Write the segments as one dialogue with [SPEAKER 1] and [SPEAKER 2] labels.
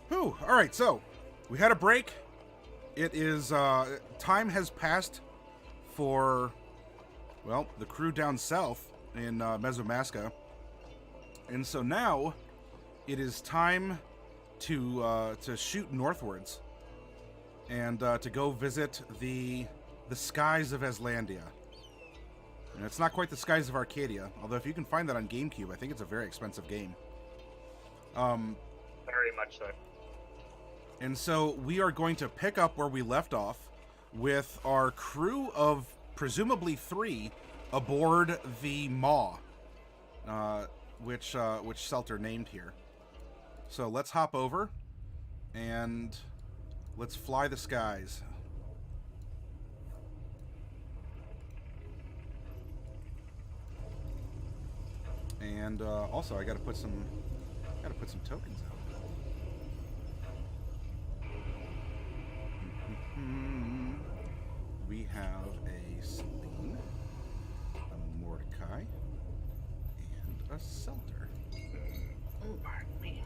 [SPEAKER 1] Whew. All right, so we had a break. It is time has passed for the crew down south in Mesomasca, and so now it is time to shoot northwards and to go visit the skies of Aslandia. And it's not quite the skies of Arcadia, although if you can find that on GameCube, I think it's a very expensive game.
[SPEAKER 2] Very much so.
[SPEAKER 1] And so we are going to pick up where we left off with our crew of presumably 3 aboard the Maw, which Selter named here. So let's hop over and let's fly the skies. And also, I got to put some tokens out. We have a Selene, a Mordecai, and a Selter.
[SPEAKER 3] Oh, pardon me.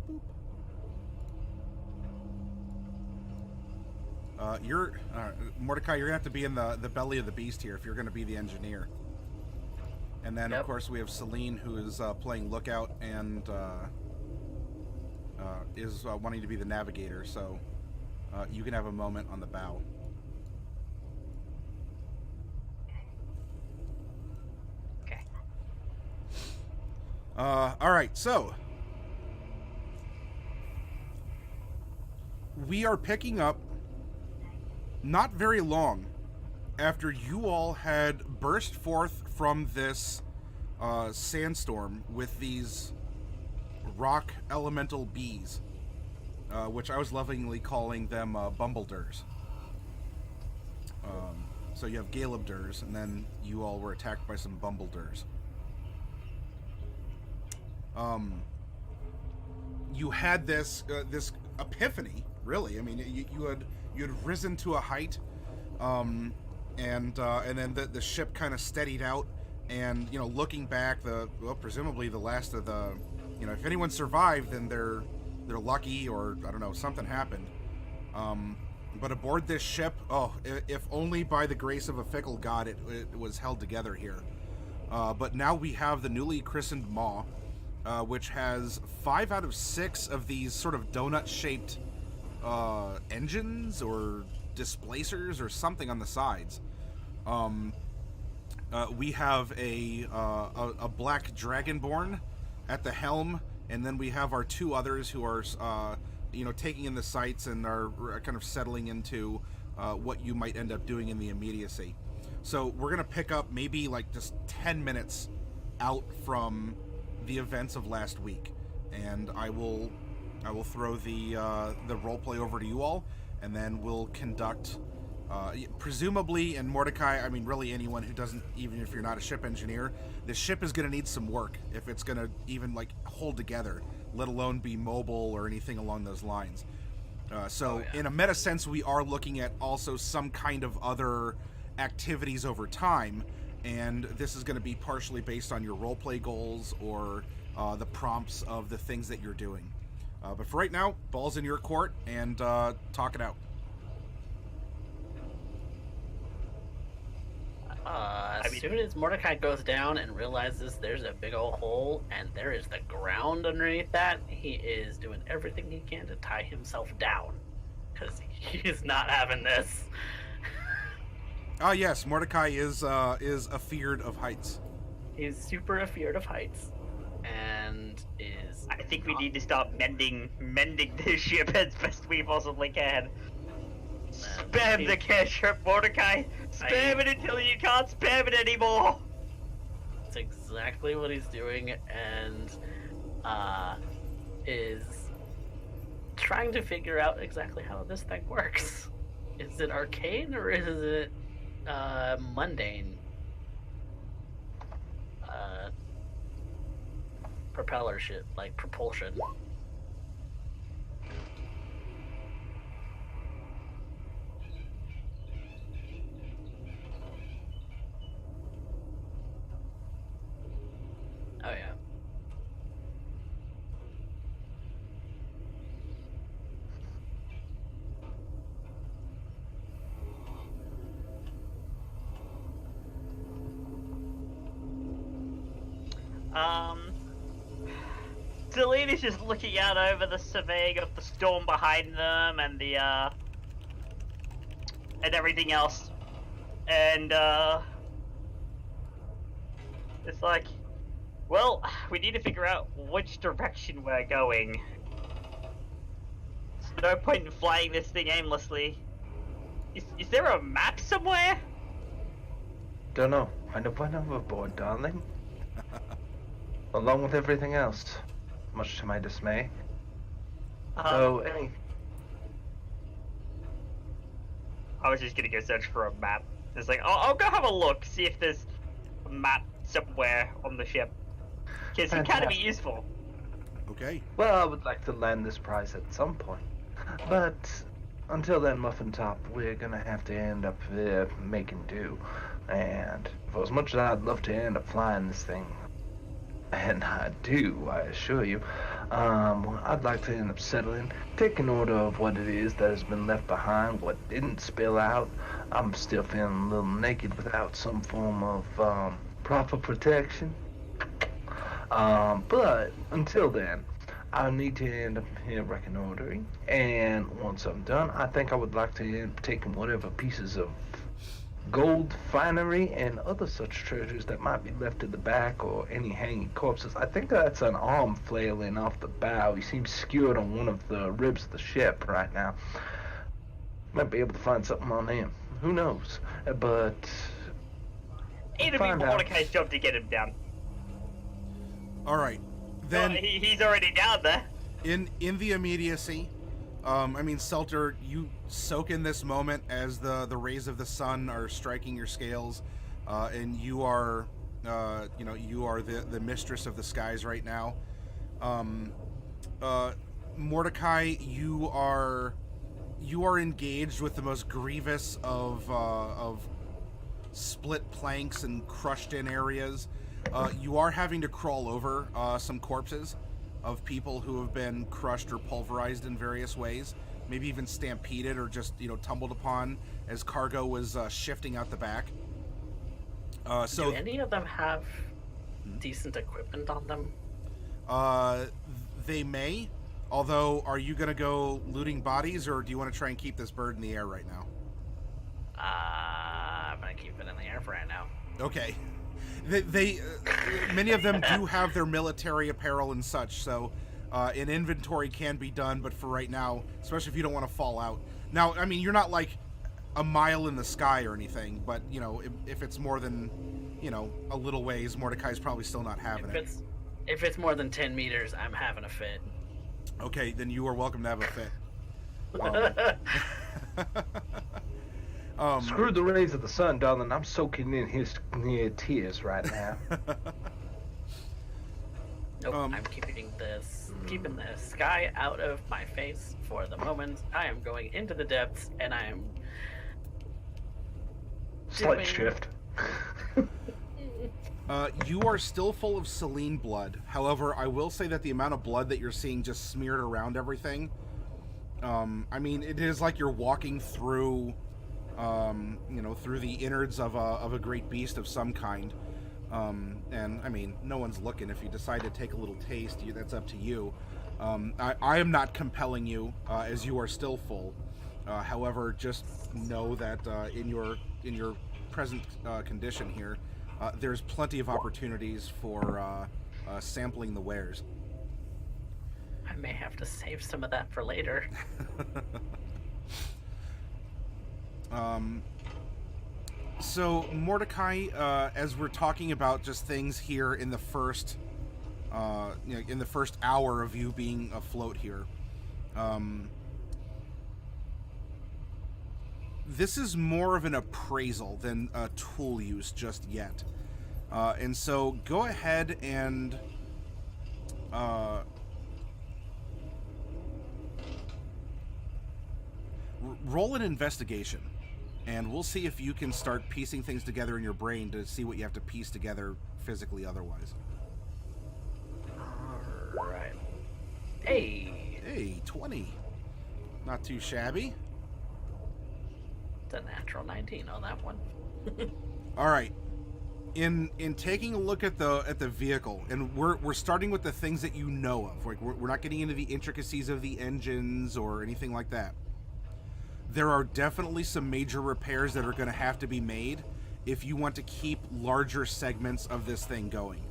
[SPEAKER 1] Boop. You're Mordecai. You're gonna have to be in the belly of the beast here if you're gonna be the engineer. And then, of course, we have Selene, who is playing Lookout and is wanting to be the navigator. So you can have a moment on the bow.
[SPEAKER 2] Okay.
[SPEAKER 1] All right, so we are picking up not very long after you all had burst forth from this sandstorm with these rock elemental bees, which I was lovingly calling them bumbledurs. So you have galebdurs, and then you all were attacked by some bumbledurs. You had this epiphany, really. I mean, you had risen to a height, and then the ship kind of steadied out, and looking back, presumably the last of the, if anyone survived, then they're lucky, or I don't know, something happened. But aboard this ship, if only by the grace of a fickle god, it was held together here. But now we have the newly christened Maw, which has 5 out of 6 of these sort of donut-shaped engines or displacers or something on the sides. We have a black dragonborn at the helm, and then we have our 2 others who are taking in the sights and are kind of settling into what you might end up doing in the immediacy. So we're gonna pick up maybe like just 10 minutes out from the events of last week, and I will throw the roleplay over to you all, and then we'll conduct presumably, and Mordecai, I mean really anyone who doesn't, even if you're not a ship engineer, the ship is going to need some work if it's going to even like hold together, let alone be mobile or anything along those lines. In a meta sense, we are looking at also some kind of other activities over time, and this is going to be partially based on your roleplay goals or the prompts of the things that you're doing. But for right now, ball's in your court, and talk it out.
[SPEAKER 3] As soon as Mordecai goes down and realizes there's a big old hole and there is the ground underneath that, he is doing everything he can to tie himself down, because he's not having this.
[SPEAKER 1] Yes, Mordecai is afeared of heights.
[SPEAKER 3] He's super afeared of heights, and is.
[SPEAKER 2] I think we need to start mending this ship as best we possibly can. Spam the cash up, Mordecai! Spam it until you can't spam it anymore!
[SPEAKER 3] That's exactly what he's doing, and is trying to figure out exactly how this thing works. Is it arcane or is it mundane? Propeller ship, like propulsion. Oh yeah.
[SPEAKER 2] Selene is just looking out over the surveying of the storm behind them and the and everything else, and it's like, well, we need to figure out which direction we're going. There's no point in flying this thing aimlessly. Is there a map somewhere?
[SPEAKER 4] Don't know. I know went overboard, darling. Along with everything else, much to my dismay.
[SPEAKER 2] I was just gonna go search for a map. It's like, I'll go have a look, see if there's a map somewhere on the ship. Because it can be useful.
[SPEAKER 1] Okay.
[SPEAKER 4] Well, I would like to land this prize at some point. But until then, Muffin Top, we're gonna have to end up making do. And for as much as I'd love to end up flying this thing, and I do, I assure you, I'd like to end up settling, taking order of what it is that has been left behind, what didn't spill out. I'm still feeling a little naked without some form of proper protection. But until then, I need to end up here reconnoitering, and once I'm done, I think I would like to end up taking whatever pieces of gold, finery, and other such treasures that might be left at the back, or any hanging corpses. I think that's an arm flailing off the bow. He seems skewered on one of the ribs of the ship right now. Might be able to find something on him. Who knows? But
[SPEAKER 2] it'll be Mordecai's job to get him down.
[SPEAKER 1] All right. Then
[SPEAKER 2] he's already down there.
[SPEAKER 1] In the immediacy, I mean, Selter, you soak in this moment as the rays of the sun are striking your scales, and you are, you are the mistress of the skies right now. Mordecai, you are engaged with the most grievous of split planks and crushed in areas. You are having to crawl over some corpses of people who have been crushed or pulverized in various ways, maybe even stampeded or just tumbled upon as cargo was shifting out the back. So
[SPEAKER 3] do any of them have decent equipment on them?
[SPEAKER 1] They may. Although, are you gonna go looting bodies, or do you want to try and keep this bird in the air right now?
[SPEAKER 3] I'm gonna keep it in the air for right now.
[SPEAKER 1] Okay. They many of them do have their military apparel and such, so an inventory can be done, but for right now, especially if you don't want to fall out. Now, I mean, you're not like a mile in the sky or anything, but if it's more than a little ways, Mordecai's probably still not having it.
[SPEAKER 3] If it's more than 10 meters, I'm having a fit.
[SPEAKER 1] Okay, then you are welcome to have a fit.
[SPEAKER 4] Screw the rays of the sun, darling. I'm soaking in his tears right now.
[SPEAKER 3] Nope, I'm keeping the sky out of my face for the moment. I am going into the depths, and I am
[SPEAKER 4] slight shift.
[SPEAKER 1] You are still full of Selene blood. However, I will say that the amount of blood that you're seeing just smeared around everything, I mean, it is like you're walking through, through the innards of a great beast of some kind. And, I mean, no one's looking. If you decide to take a little taste, that's up to you. I am not compelling you, as you are still full. However, just know that in your present condition here, there's plenty of opportunities for sampling the wares.
[SPEAKER 3] I may have to save some of that for later.
[SPEAKER 1] So Mordecai, as we're talking about just things here in the first, in the first hour of you being afloat here, this is more of an appraisal than a tool use just yet. And so go ahead and roll an investigation, and we'll see if you can start piecing things together in your brain to see what you have to piece together physically otherwise.
[SPEAKER 3] Alright. Hey,
[SPEAKER 1] 20. Not too shabby.
[SPEAKER 3] It's a natural 19 on that one.
[SPEAKER 1] All right. in taking a look at the vehicle, and we're starting with the things that you know of. Like we're not getting into the intricacies of the engines or anything like that. There are definitely some major repairs that are going to have to be made if you want to keep larger segments of this thing going.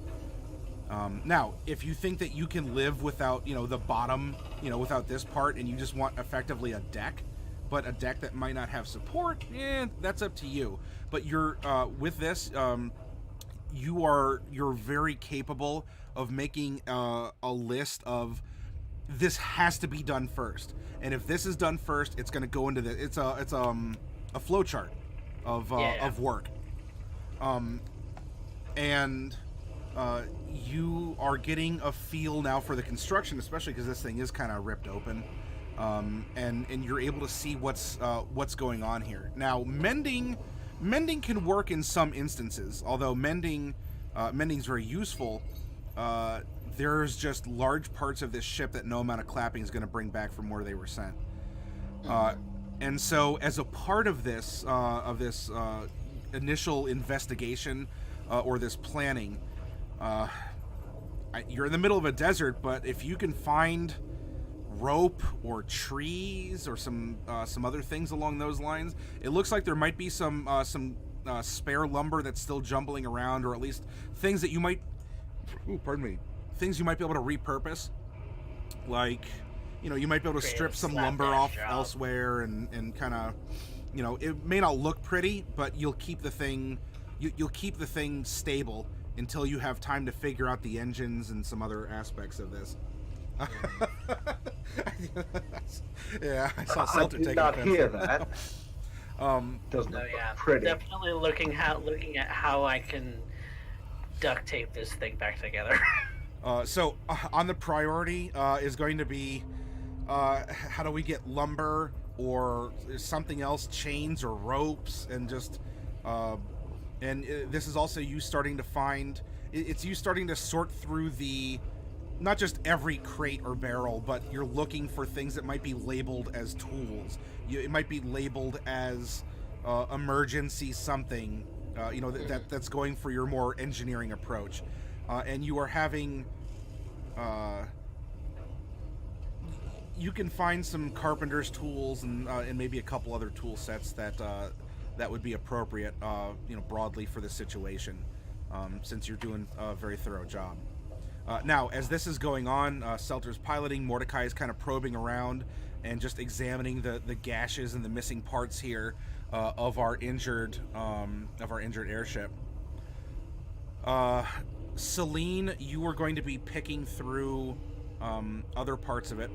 [SPEAKER 1] Now, if you think that you can live without, the bottom, without this part, and you just want effectively a deck, but a deck that might not have support, that's up to you. But you're with this, you're very capable of making a list of this has to be done first, and if this is done first, it's going to go into the it's a flow chart of work, and you are getting a feel now for the construction, especially because this thing is kind of ripped open, and you're able to see what's going on here. Now, mending can work in some instances, although mending's very useful. There's just large parts of this ship that no amount of clapping is going to bring back from where they were sent. And so, as a part of this initial investigation or this planning, you're in the middle of a desert, but if you can find rope or trees or some other things along those lines, it looks like there might be some spare lumber that's still jumbling around, or at least things that you might, things you might be able to repurpose. Like, you might be able to strip some lumber off elsewhere and kind of, it may not look pretty, but you'll keep the thing, you'll keep the thing stable until you have time to figure out the engines and some other aspects of this. Yeah, I saw Celtic take
[SPEAKER 4] not hear that. Doesn't look pretty.
[SPEAKER 3] Definitely looking at how I can duct tape this thing back together.
[SPEAKER 1] So on the priority is going to be how do we get lumber or something else, chains or ropes, and just this is also you starting to find, it's you starting to sort through not just every crate or barrel, but you're looking for things that might be labeled as tools. It might be labeled as emergency something, that's going for your more engineering approach. And you are having, you can find some carpenter's tools and maybe a couple other tool sets that would be appropriate, broadly for the situation, since you're doing a very thorough job. Now, as this is going on, Selter's piloting, Mordecai is kind of probing around and just examining the gashes and the missing parts here of our injured airship. Selene, you are going to be picking through other parts of it.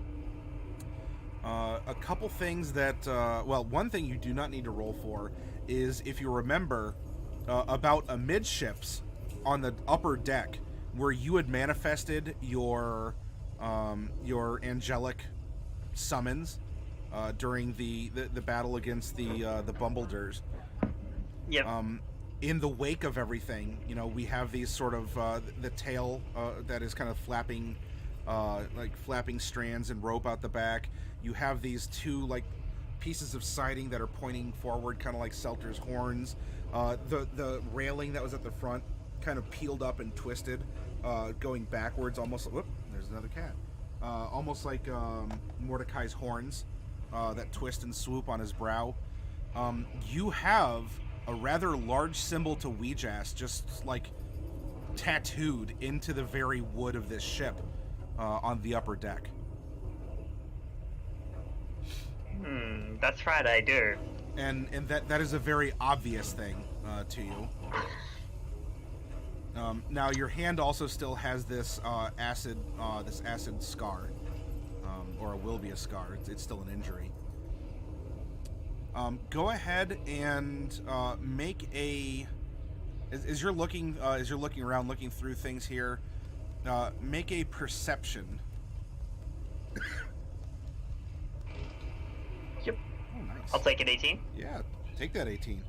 [SPEAKER 1] A couple things that, one thing you do not need to roll for is, if you remember, about amidships on the upper deck, where you had manifested your angelic summons during the battle against the Bumbleders.
[SPEAKER 2] Yep.
[SPEAKER 1] In the wake of everything, we have these sort of the tail that is kind of flapping, like flapping strands and rope out the back. You have these two pieces of siding that are pointing forward, kind of like Selter's horns. The railing that was at the front kind of peeled up and twisted, going backwards, almost. Whoop! There's another cat. Almost like Mordecai's horns that twist and swoop on his brow. You have a rather large symbol to Ouija's just tattooed into the very wood of this ship on the upper deck.
[SPEAKER 2] That's right, I do.
[SPEAKER 1] And that is a very obvious thing to you. Now your hand also still has this acid scar, or will be a scar. It's still an injury. Go ahead and make a. As you're looking around, looking through things here, make a perception.
[SPEAKER 2] Yep.
[SPEAKER 1] Oh, nice.
[SPEAKER 2] I'll take an 18.
[SPEAKER 1] Yeah, take that 18.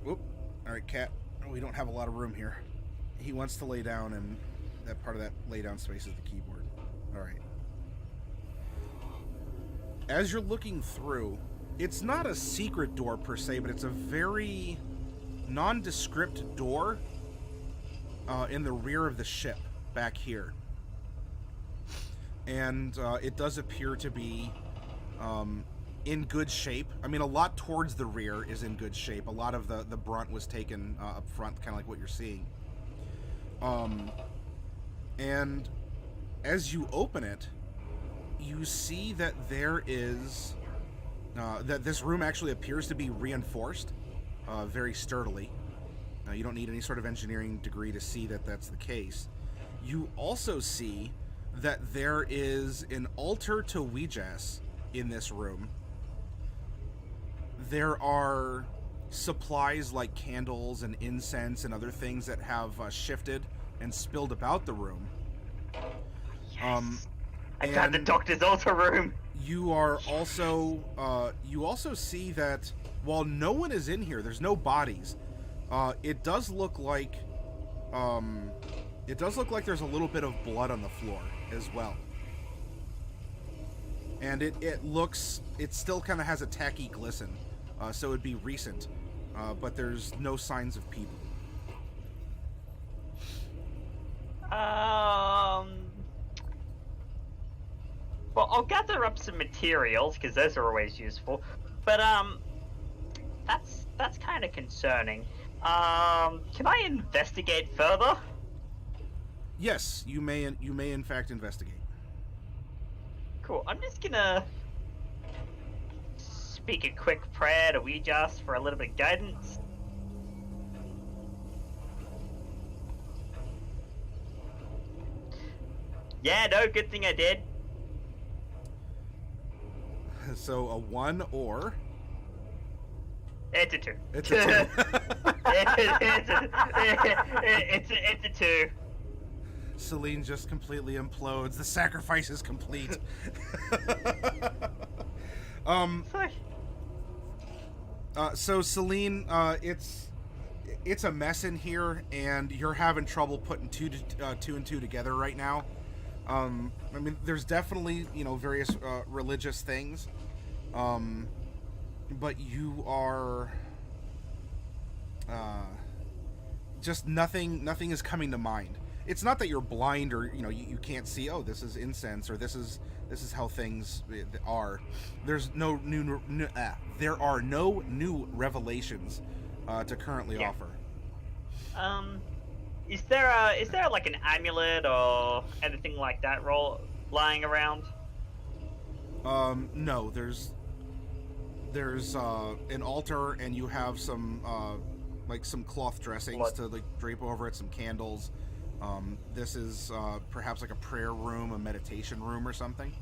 [SPEAKER 1] Whoop. All right, cat. We don't have a lot of room here. He wants to lay down, and that part of that lay down space is the keyboard. All right. As you're looking through, It's not a secret door per se, but it's a very nondescript door in the rear of the ship back here. And it does appear to be in good shape. I mean, a lot towards the rear is in good shape. A lot of the brunt was taken up front, kind of like what you're seeing. And as you open it, you see that there is... that this room actually appears to be reinforced very sturdily. You don't need any sort of engineering degree to see that that's the case. You also see that there is an altar to Ouijas in this room. There are supplies like candles and incense and other things that have shifted and spilled about the room.
[SPEAKER 2] Yes. I found the doctor's altar room.
[SPEAKER 1] You are also you also see that while no one is in here, there's no bodies. It does look like there's a little bit of blood on the floor as well. And it still kind of has a tacky glisten, so it'd be recent, but there's no signs of people.
[SPEAKER 2] Well, I'll gather up some materials because those are always useful. But that's kind of concerning. Can I investigate further?
[SPEAKER 1] Yes, you may in fact investigate.
[SPEAKER 2] Cool. I'm just gonna speak a quick prayer to Ouijas for a little bit of guidance. Yeah, no, good thing I did.
[SPEAKER 1] So a 1 or...
[SPEAKER 2] It's a 2.
[SPEAKER 1] It's a 2.
[SPEAKER 2] It's a 2.
[SPEAKER 1] Selene just completely implodes. The sacrifice is complete. So Selene, it's a mess in here, and you're having trouble putting two and two together right now. I mean, there's definitely, various religious things, but you are just nothing is coming to mind. It's not that you're blind or you can't see, oh, this is incense, or this is how things are. There's no there are no new revelations to currently offer.
[SPEAKER 2] Is there like an amulet or anything like that lying around?
[SPEAKER 1] No, there's an altar, and you have some like some cloth dressings to like drape over it, some candles. This is perhaps like a prayer room, a meditation room, or something.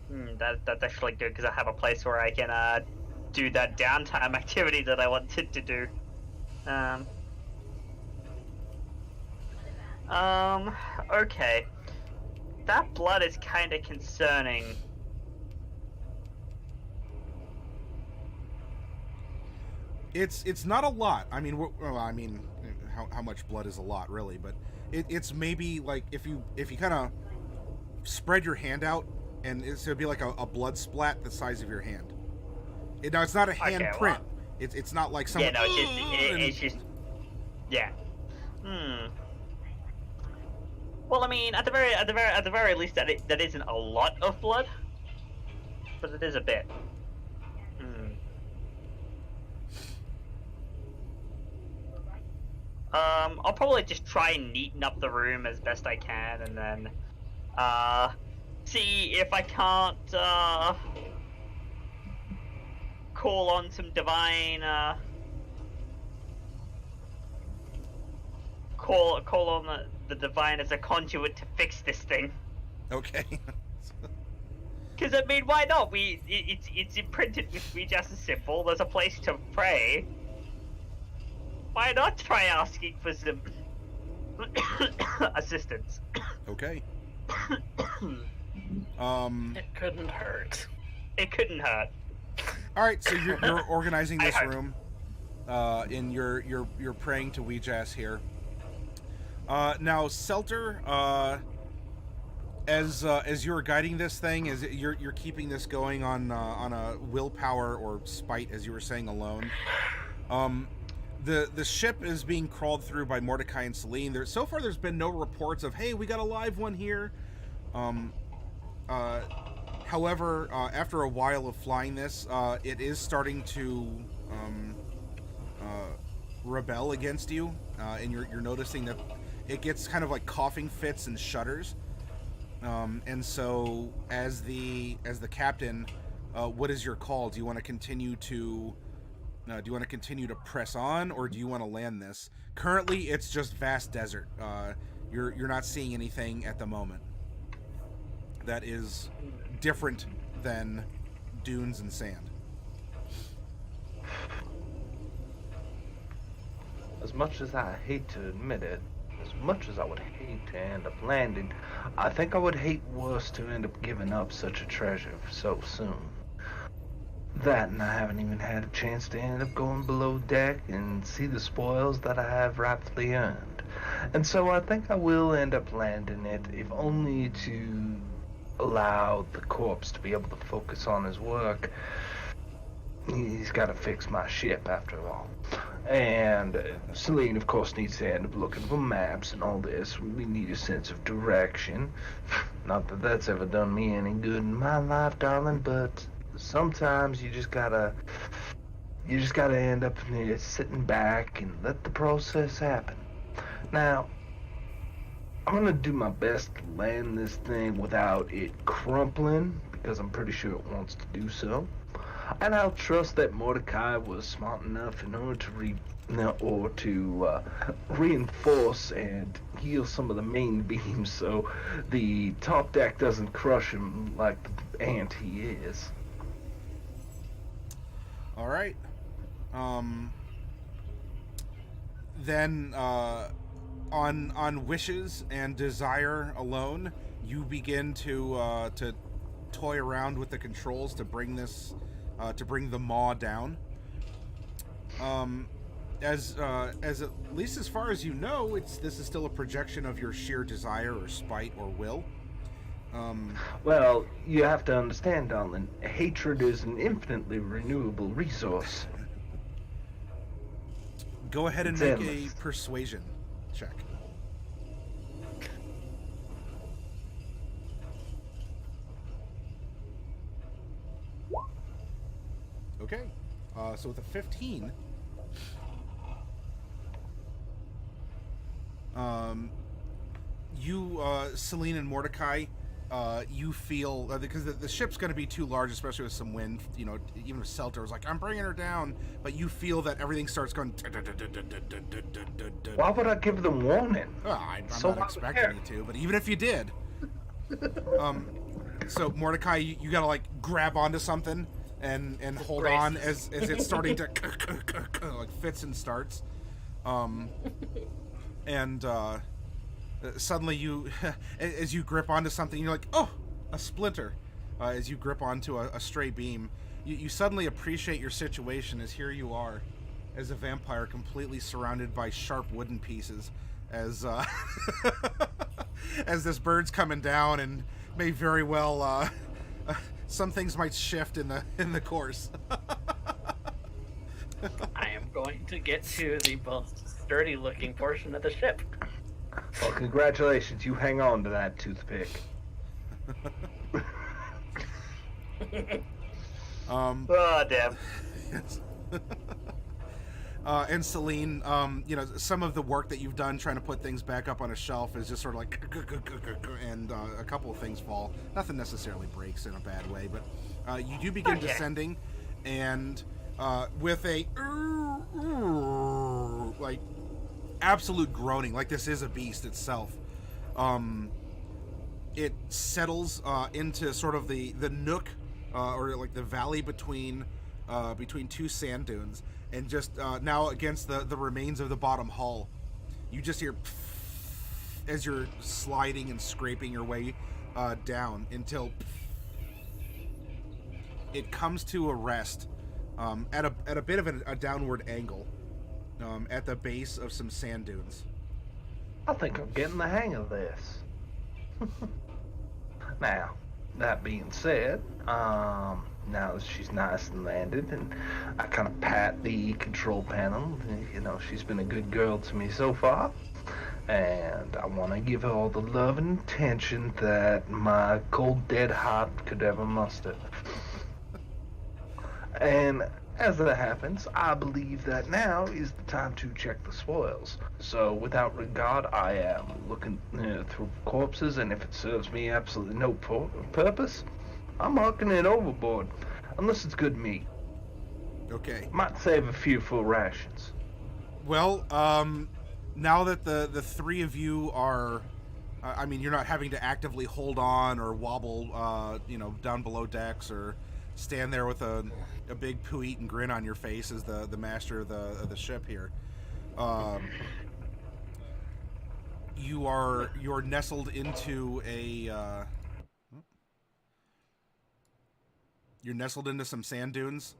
[SPEAKER 2] That's actually good, because I have a place where I can do that downtime activity that I wanted to do. Okay. That blood is kind of concerning.
[SPEAKER 1] It's not a lot. I mean, how much blood is a lot, really? But it's maybe like if you kind of spread your hand out, and it'd be like a blood splat the size of your hand. Now it's not a hand print.
[SPEAKER 2] Well,
[SPEAKER 1] it's not like someone.
[SPEAKER 2] Yeah, no, it's just yeah. Well, I mean, at the very least, that isn't a lot of blood, but it is a bit. I'll probably just try and neaten up the room as best I can, and then see if I can't call on some divine call on the divine as a conduit to fix this thing.
[SPEAKER 1] Okay.
[SPEAKER 2] Because I mean, why not? It's imprinted with Ouija's symbol. There's a place to pray. Why not try asking for some assistance?
[SPEAKER 1] Okay.
[SPEAKER 3] It couldn't hurt.
[SPEAKER 2] It couldn't hurt.
[SPEAKER 1] All right, so you're organizing this room, and you're praying to Ouija's here. Now, Selter, As you're guiding this thing, you're keeping this going on a willpower or spite, as you were saying, alone. The ship is being crawled through by Mordecai and Selene. So far, there's been no reports of, hey, we got a live one here. However, after a while of flying this, it is starting to rebel against you, and you're noticing that it gets kind of like coughing fits and shudders. And so, as the captain, what is your call? Do you want to continue to press on, or do you want to land this? Currently, it's just vast desert. You're not seeing anything at the moment that is different than dunes and sand.
[SPEAKER 4] As much as I hate to admit it, as much as I would hate to end up landing, I think I would hate worse to end up giving up such a treasure so soon. That, and I haven't even had a chance to end up going below deck and see the spoils that I have rightfully earned. And so I think I will end up landing it, if only to allow the corpse to be able to focus on his work. He's got to fix my ship, after all. And Selene, of course, needs to end up looking for maps and all this. We need a sense of direction. Not that that's ever done me any good in my life, darling, but sometimes you just gotta end up sitting back and let the process happen. Now, I'm gonna do my best to land this thing without it crumpling, because I'm pretty sure it wants to do so. And I'll trust that Mordecai was smart enough in order to reinforce and heal some of the main beams, so the top deck doesn't crush him like the ant he is.
[SPEAKER 1] All right. Then on wishes and desire alone, you begin to toy around with the controls to bring this to bring the maw down. As at least as far as you know, this is still a projection of your sheer desire or spite or will.
[SPEAKER 4] Well, you have to understand, darling, hatred is an infinitely renewable resource.
[SPEAKER 1] Go ahead and
[SPEAKER 4] It's
[SPEAKER 1] make
[SPEAKER 4] endless.
[SPEAKER 1] a persuasion check. Okay, so with a 15, you, Selene and Mordecai, you feel, because the ship's going to be too large, especially with some wind, you know, even if Celta was like, I'm bringing her down, but you feel that everything starts going...
[SPEAKER 4] Why would I give them warning?
[SPEAKER 1] I'm
[SPEAKER 4] So
[SPEAKER 1] not
[SPEAKER 4] why would I
[SPEAKER 1] expecting
[SPEAKER 4] care?
[SPEAKER 1] you to, but even if you did... so, Mordecai, you got to, like, grab onto something and hold on as it's starting to like fits and starts, and suddenly you as you grip onto something, you're like, oh, a splinter. As you grip onto a stray beam, you suddenly appreciate your situation, as here you are as a vampire completely surrounded by sharp wooden pieces, as as this bird's coming down and may very well some things might shift in the course.
[SPEAKER 3] I am going to get to the most sturdy-looking portion of the ship.
[SPEAKER 4] Well, congratulations, you hang on to that toothpick.
[SPEAKER 2] Oh, damn.
[SPEAKER 1] Yes. And Selene, you know, some of the work that you've done trying to put things back up on a shelf is just sort of like, and a couple of things fall. Nothing necessarily breaks in a bad way, but you do begin descending, and with a like absolute groaning, like this is a beast itself. It settles into sort of the nook or like the valley between two sand dunes. And just now against the remains of the bottom hull, you just hear as you're sliding and scraping your way down until it comes to a rest at a bit of a downward angle at the base of some sand dunes.
[SPEAKER 4] I think I'm getting the hang of this. Now, that being said, now that she's nice and landed, and I kind of pat the control panel, you know, she's been a good girl to me so far, and I want to give her all the love and attention that my cold, dead heart could ever muster. And as that happens, I believe that now is the time to check the spoils. So, without regard, I am looking through corpses, and if it serves me absolutely no purpose, I'm hucking it overboard. Unless it's good meat.
[SPEAKER 1] Okay.
[SPEAKER 4] Might save a few full rations.
[SPEAKER 1] Well, now that the three of you are, I mean, you're not having to actively hold on or wobble, you know, down below decks or stand there with a big poo-eating grin on your face as the master of the ship here. You're nestled into a you're nestled into some sand dunes.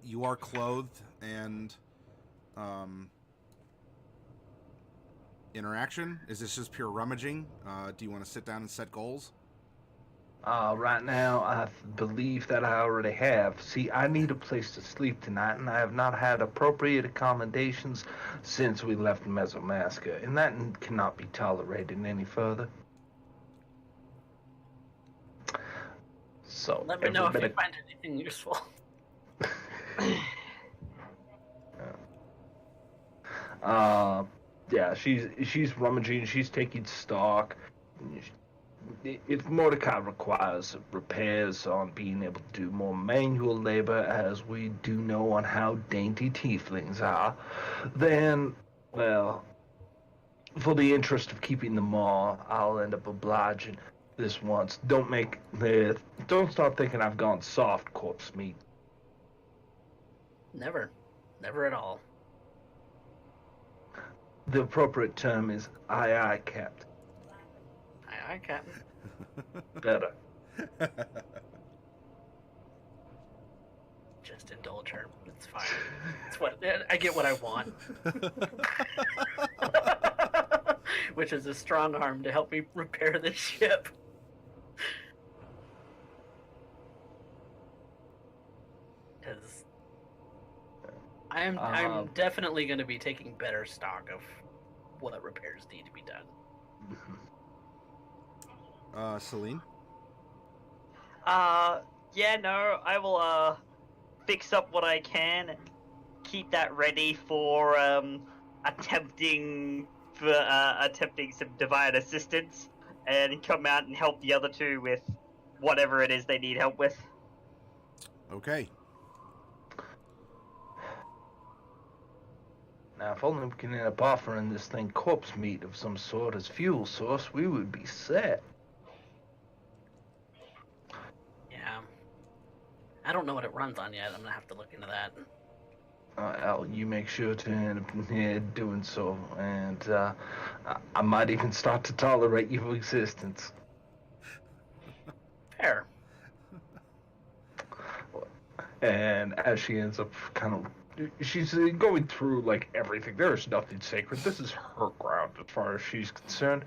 [SPEAKER 1] You are clothed, and interaction? Is this just pure rummaging? Do you want to sit down and set goals?
[SPEAKER 4] Right now, I believe that I already have. See, I need a place to sleep tonight, and I have not had appropriate accommodations since we left Mesomasca, and that cannot be tolerated any further. So,
[SPEAKER 3] Let me know if you find anything useful.
[SPEAKER 4] Yeah, she's rummaging, she's taking stock. If Mordecai requires repairs on being able to do more manual labor, as we do know on how dainty tieflings are, then, well, for the interest of keeping them all, I'll end up obliging this once. Don't start thinking I've gone soft, corpse meat.
[SPEAKER 3] Never at all.
[SPEAKER 4] The appropriate term is aye, Captain.
[SPEAKER 3] Aye, Captain.
[SPEAKER 4] Better.
[SPEAKER 3] Just indulge her. It's fine. It's what I get what I want. Which is a strong arm to help me repair the ship. Because I'm definitely going to be taking better stock of what repairs need to be done.
[SPEAKER 1] Selene?
[SPEAKER 2] Yeah, no, I will, fix up what I can, keep that ready for, attempting some divine assistance, and come out and help the other two with whatever it is they need help with.
[SPEAKER 1] Okay.
[SPEAKER 4] Now, if only we can end up offering this thing corpse meat of some sort as fuel source, we would be set.
[SPEAKER 3] Yeah. I don't know what it runs on yet. I'm gonna have to look into that.
[SPEAKER 4] Al, you make sure to end up doing so, and I might even start to tolerate your existence.
[SPEAKER 3] Fair.
[SPEAKER 4] And as she ends up kind of, she's going through like everything. There is nothing sacred. This is her ground as far as she's concerned.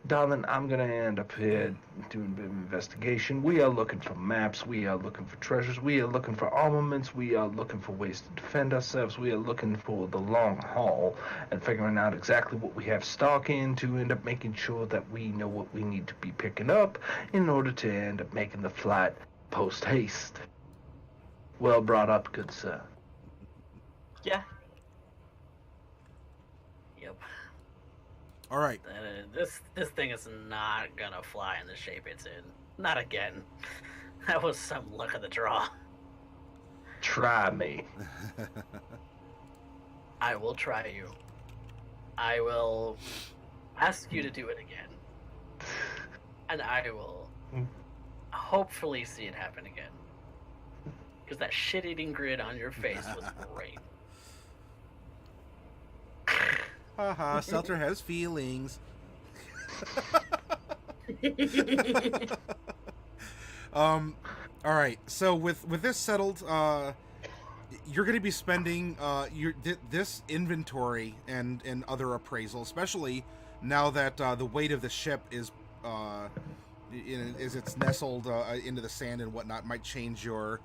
[SPEAKER 4] Darling, I'm gonna end up here doing a bit of investigation. We are looking for maps, we are looking for treasures, we are looking for armaments, we are looking for ways to defend ourselves, we are looking for the long haul and figuring out exactly what we have stock in to end up making sure that we know what we need to be picking up in order to end up making the flight post-haste. Well brought up, good sir.
[SPEAKER 2] Yeah.
[SPEAKER 3] Yep.
[SPEAKER 1] All right.
[SPEAKER 3] This thing is not gonna fly in the shape it's in. Not again. That was some luck of the draw.
[SPEAKER 4] Try me.
[SPEAKER 3] I will try you. I will ask you to do it again. And I will hopefully see it happen again. Because that shit-eating grin on your face was great.
[SPEAKER 1] Haha, Seltzer has feelings. All right. So with this settled, you're going to be spending this inventory and other appraisal, especially now that the weight of the ship is as it's nestled into the sand and whatnot, might change your.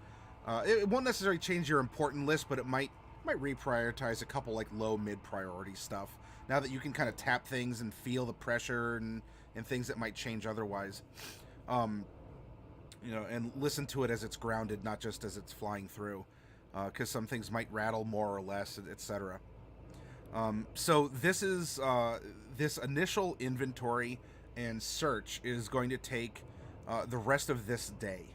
[SPEAKER 1] It won't necessarily change your important list, but it might reprioritize a couple like low mid priority stuff. Now that you can kind of tap things and feel the pressure and things that might change otherwise, and listen to it as it's grounded, not just as it's flying through, because some things might rattle more or less, etc. So this is this initial inventory and search is going to take the rest of this day.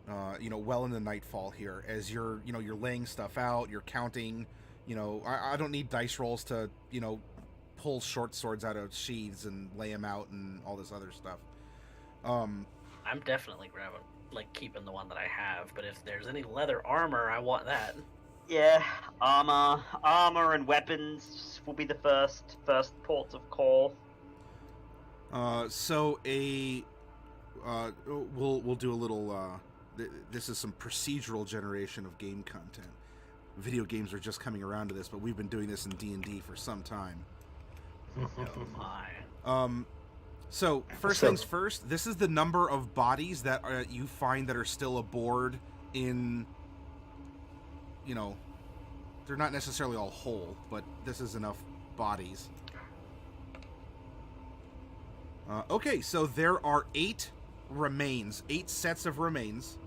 [SPEAKER 1] Well into nightfall here, as you're laying stuff out, you're counting. I don't need dice rolls to pull short swords out of sheaths and lay them out and all this other stuff.
[SPEAKER 3] I'm definitely keeping the one that I have, but if there's any leather armor, I want that.
[SPEAKER 2] Yeah, armor and weapons will be the first ports of call.
[SPEAKER 1] So we'll do a little. This is some procedural generation of game content. Video games are just coming around to this, but we've been doing this in D&D for some time.
[SPEAKER 3] Oh my.
[SPEAKER 1] So first things first, this is the number of bodies that you find that are still aboard in, they're not necessarily all whole, but this is enough bodies. Okay, so there are 8 sets of remains.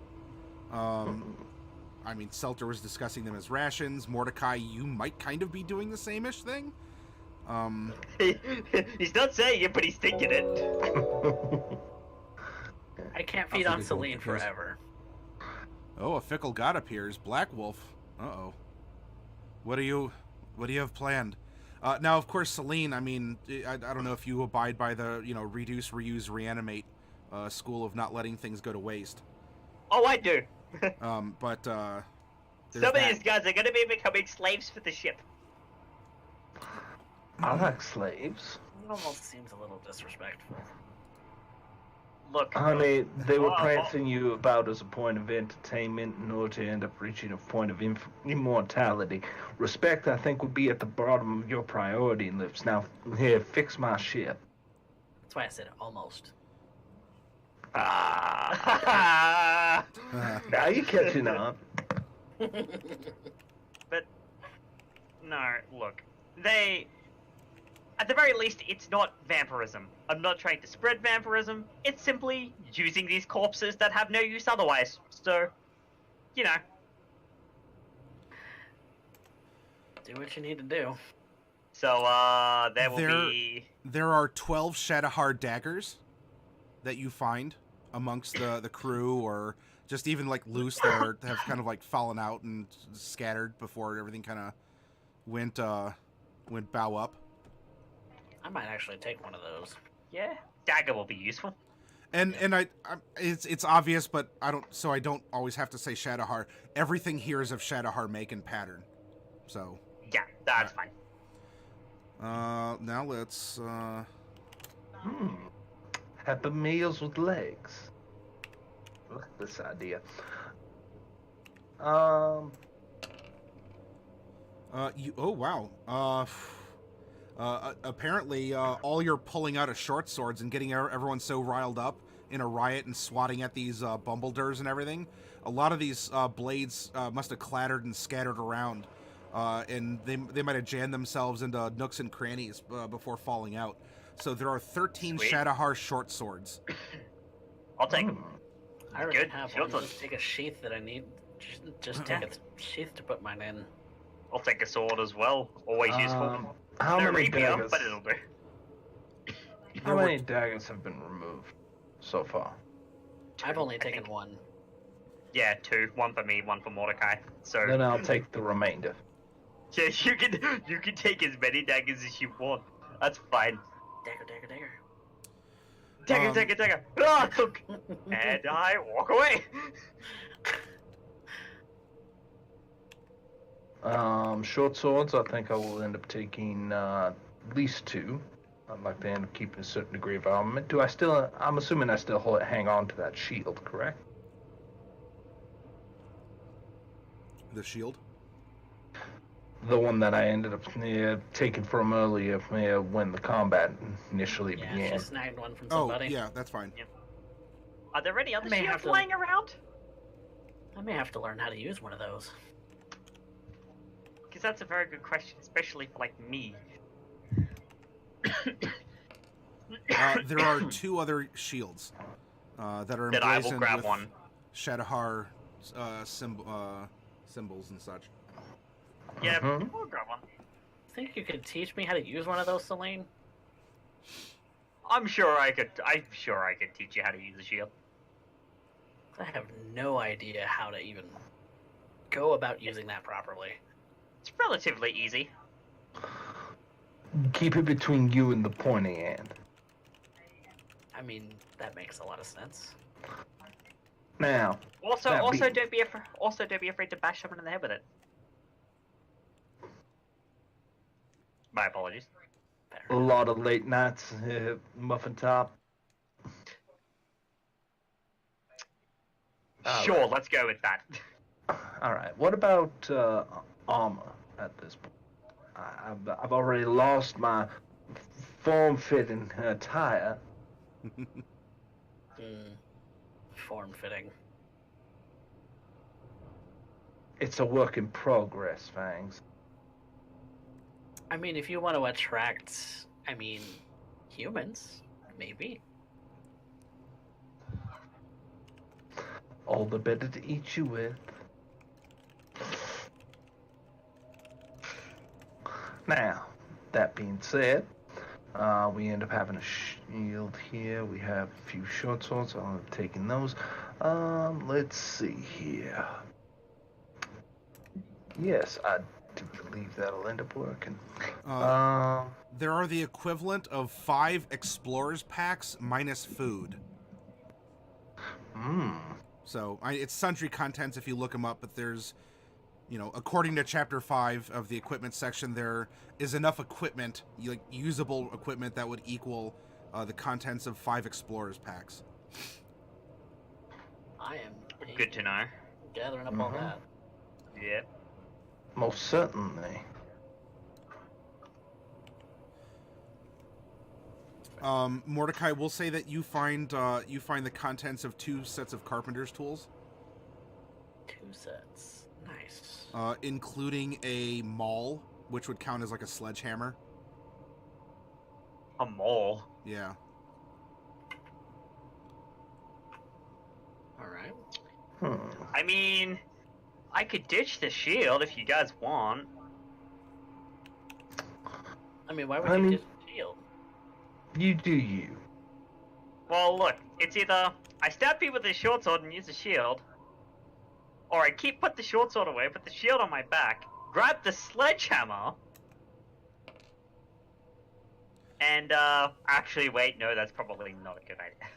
[SPEAKER 1] Selter was discussing them as rations. Mordecai, you might kind of be doing the same-ish thing.
[SPEAKER 2] He's not saying it, but he's thinking it.
[SPEAKER 3] I can't feed on Selene forever.
[SPEAKER 1] Oh, a fickle god appears. Black Wolf. Uh-oh. What do you have planned? Now, of course, Selene, I don't know if you abide by the, reduce, reuse, reanimate school of not letting things go to waste.
[SPEAKER 2] Oh, I do.
[SPEAKER 1] But
[SPEAKER 2] some of these guys are going to be becoming slaves for the ship.
[SPEAKER 4] I like slaves.
[SPEAKER 3] It almost seems a little disrespectful.
[SPEAKER 2] Look,
[SPEAKER 4] honey, they were prancing you about as a point of entertainment in order to end up reaching a point of immortality. Respect, I think, would be at the bottom of your priority list. Now, here, fix my ship.
[SPEAKER 3] That's why I said almost.
[SPEAKER 4] Now you're catching up.
[SPEAKER 2] But, no, look, at the very least, it's not vampirism. I'm not trying to spread vampirism. It's simply using these corpses that have no use otherwise. So,
[SPEAKER 3] do what you need to do.
[SPEAKER 2] So, there
[SPEAKER 1] are 12 Shadowhard daggers that you find amongst the crew, or just even loose that have kind of fallen out and scattered before everything kind of went bow up.
[SPEAKER 3] I might actually take one of those.
[SPEAKER 2] Yeah, dagger will be useful.
[SPEAKER 1] And it's obvious, but I don't always have to say Shadowhar. Everything here is of Shadowhar make and pattern. So
[SPEAKER 2] yeah, that's fine.
[SPEAKER 1] Now let's
[SPEAKER 4] Happy meals with legs. I like this idea.
[SPEAKER 1] oh wow. Apparently, all your pulling out of short swords and getting everyone so riled up in a riot and swatting at these bumbledurs and everything, a lot of these blades must have clattered and scattered around, and they might have jammed themselves into nooks and crannies before falling out. So there are 13
[SPEAKER 2] Sweet.
[SPEAKER 1] Shadowhar short swords.
[SPEAKER 2] I'll take them.
[SPEAKER 3] I already
[SPEAKER 2] Good.
[SPEAKER 3] have
[SPEAKER 2] Short
[SPEAKER 3] one.
[SPEAKER 2] swords.
[SPEAKER 3] Just take a sheath that I need. Just take a sheath to put mine in.
[SPEAKER 2] I'll take a sword as well. Always useful.
[SPEAKER 4] How
[SPEAKER 2] No
[SPEAKER 4] many
[SPEAKER 2] rapier,
[SPEAKER 4] daggers?
[SPEAKER 2] but it'll do.
[SPEAKER 4] How many daggers have been removed so far?
[SPEAKER 3] I've only taken one.
[SPEAKER 2] Yeah, 2. 1 for me, 1 for Mordecai. So
[SPEAKER 4] Then I'll take the remainder.
[SPEAKER 2] yeah, you can take as many daggers as you want. That's fine.
[SPEAKER 3] Dagger.
[SPEAKER 2] Dagger. Ah, look. And I walk away.
[SPEAKER 4] Short swords, I think I will end up taking at least 2. I'd like to end up keeping a certain degree of armament. I'm assuming I still hang on to that shield, correct?
[SPEAKER 1] The shield?
[SPEAKER 4] The one that I ended up taking from earlier when the combat initially
[SPEAKER 3] Yeah,
[SPEAKER 4] began.
[SPEAKER 3] she snagged one from
[SPEAKER 1] Oh,
[SPEAKER 3] somebody.
[SPEAKER 1] yeah, that's fine.
[SPEAKER 2] Yep. Are there any other
[SPEAKER 3] I may have
[SPEAKER 2] shields
[SPEAKER 3] to-
[SPEAKER 2] lying around?
[SPEAKER 3] I may have to learn how to use one of those.
[SPEAKER 2] Because that's a very good question, especially for, like, me.
[SPEAKER 1] There are 2 other shields that are
[SPEAKER 2] Then I will
[SPEAKER 1] emblazoned
[SPEAKER 2] grab
[SPEAKER 1] with
[SPEAKER 2] one.
[SPEAKER 1] Shadowhar symbols and such.
[SPEAKER 2] Yeah,
[SPEAKER 4] Mhm.
[SPEAKER 2] I'll grab one.
[SPEAKER 3] Think you could teach me how to use one of those, Selene?
[SPEAKER 2] I'm sure I could teach you how to use a shield.
[SPEAKER 3] I have no idea how to even go about using that properly.
[SPEAKER 2] It's relatively easy.
[SPEAKER 4] Keep it between you and the pointy end.
[SPEAKER 3] I mean, that makes a lot of sense.
[SPEAKER 4] Now,
[SPEAKER 2] Also,
[SPEAKER 4] That
[SPEAKER 2] also
[SPEAKER 4] being-
[SPEAKER 2] don't be afraid to bash someone in the head with it. My apologies.
[SPEAKER 3] Fair.
[SPEAKER 4] a lot of late nights, Muffin Top.
[SPEAKER 2] Sure, let's go with that.
[SPEAKER 4] All right. What about armor at this point? I've already lost my form-fitting attire.
[SPEAKER 3] Form-fitting.
[SPEAKER 4] It's a work in progress, Fangs.
[SPEAKER 3] I mean, if you want to attract, humans, maybe.
[SPEAKER 4] All the better to eat you with. Now, that being said, we end up having a shield here. We have a few short swords. I'm taking those. Let's see here. Yes, I do believe that'll end up working.
[SPEAKER 1] There are the equivalent of 5 explorers packs minus food. So it's sundry contents if you look them up, but there's, according to Chapter 5 of the equipment section, there is enough equipment, like usable equipment, that would equal the contents of 5 explorers packs.
[SPEAKER 3] I am
[SPEAKER 2] Good to know.
[SPEAKER 3] gathering up all that.
[SPEAKER 2] Yeah.
[SPEAKER 4] Most certainly.
[SPEAKER 1] Mordecai, will say that you find the contents of 2 sets of carpenter's tools.
[SPEAKER 3] 2 sets. Nice.
[SPEAKER 1] Including a maul, which would count as like a sledgehammer.
[SPEAKER 2] A mole.
[SPEAKER 1] Yeah.
[SPEAKER 3] Alright.
[SPEAKER 2] I mean, I could ditch the shield if you guys want.
[SPEAKER 3] Why would
[SPEAKER 4] I
[SPEAKER 3] you
[SPEAKER 4] mean-
[SPEAKER 3] just shield?
[SPEAKER 4] You do you.
[SPEAKER 2] Well, look, it's either I stab people with a short sword and use a shield, or I put the short sword away, put the shield on my back, grab the sledgehammer, and, actually, wait, no, that's probably not a good idea.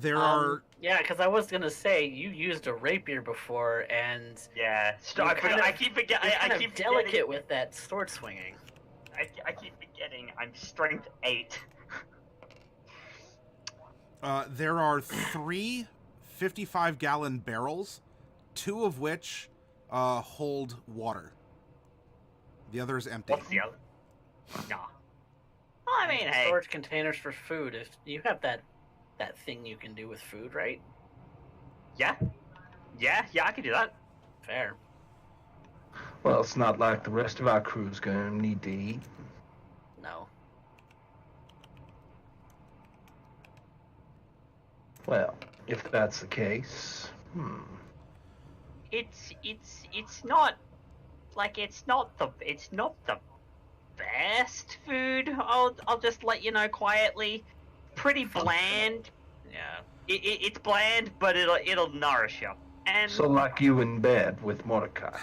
[SPEAKER 1] There are...
[SPEAKER 3] Yeah, because I was gonna say you used a rapier before, and
[SPEAKER 2] Yeah, I keep forgetting.
[SPEAKER 3] you're kind
[SPEAKER 2] I
[SPEAKER 3] of
[SPEAKER 2] keep
[SPEAKER 3] delicate
[SPEAKER 2] forgetting.
[SPEAKER 3] with that sword swinging.
[SPEAKER 2] I keep forgetting. I'm strength 8.
[SPEAKER 1] There are 3 55-gallon barrels, 2 of which hold water. The other is empty.
[SPEAKER 2] What's the other? Nah. I mean, hey.
[SPEAKER 3] Storage containers for food. If you have that thing you can do with food, right?
[SPEAKER 2] Yeah, I can do that.
[SPEAKER 3] Fair.
[SPEAKER 4] Well, it's not like the rest of our crew's gonna need to eat.
[SPEAKER 3] No.
[SPEAKER 4] Well, if that's the case,
[SPEAKER 2] It's not like it's not the best food. I'll just let you know quietly. Pretty bland.
[SPEAKER 3] Yeah.
[SPEAKER 2] It's bland, but it'll nourish you. And
[SPEAKER 4] so like you in bed with Mordecai.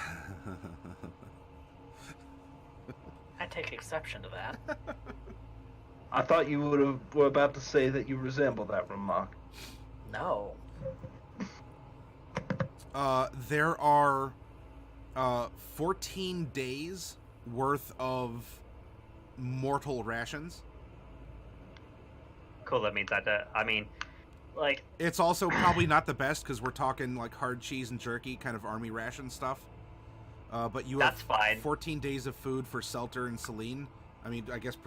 [SPEAKER 3] I take exception to that.
[SPEAKER 4] I thought you were about to say that you resemble that remark.
[SPEAKER 3] No.
[SPEAKER 1] There are 14 days worth of mortal rations.
[SPEAKER 2] cool. That means like
[SPEAKER 1] It's also probably not the best because we're talking like hard cheese and jerky, kind of army ration stuff. But you
[SPEAKER 2] That's
[SPEAKER 1] have
[SPEAKER 2] fine.
[SPEAKER 1] 14 days of food for Selter and Selene. I mean, I guess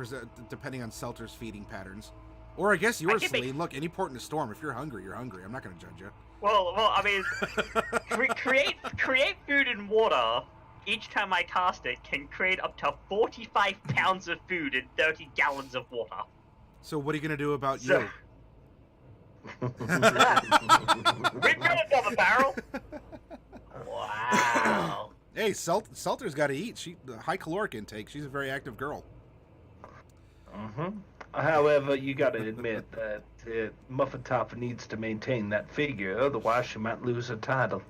[SPEAKER 1] depending on Selter's feeding patterns. Or I guess yours,
[SPEAKER 2] can make-
[SPEAKER 1] Selene. Look, any port in a storm. If you're hungry, you're hungry. I'm not going to judge you.
[SPEAKER 2] Well, I mean, create food and water. Each time I cast it, can create up to 45 pounds of food and 30 gallons of water.
[SPEAKER 1] So what are you going to do about
[SPEAKER 2] So-
[SPEAKER 1] you?
[SPEAKER 2] We've got another barrel.
[SPEAKER 3] Wow.
[SPEAKER 1] Hey, Selter's got to eat. She high caloric intake. She's a very active girl.
[SPEAKER 4] However, you got to admit that Muffin Top needs to maintain that figure, otherwise she might lose her title.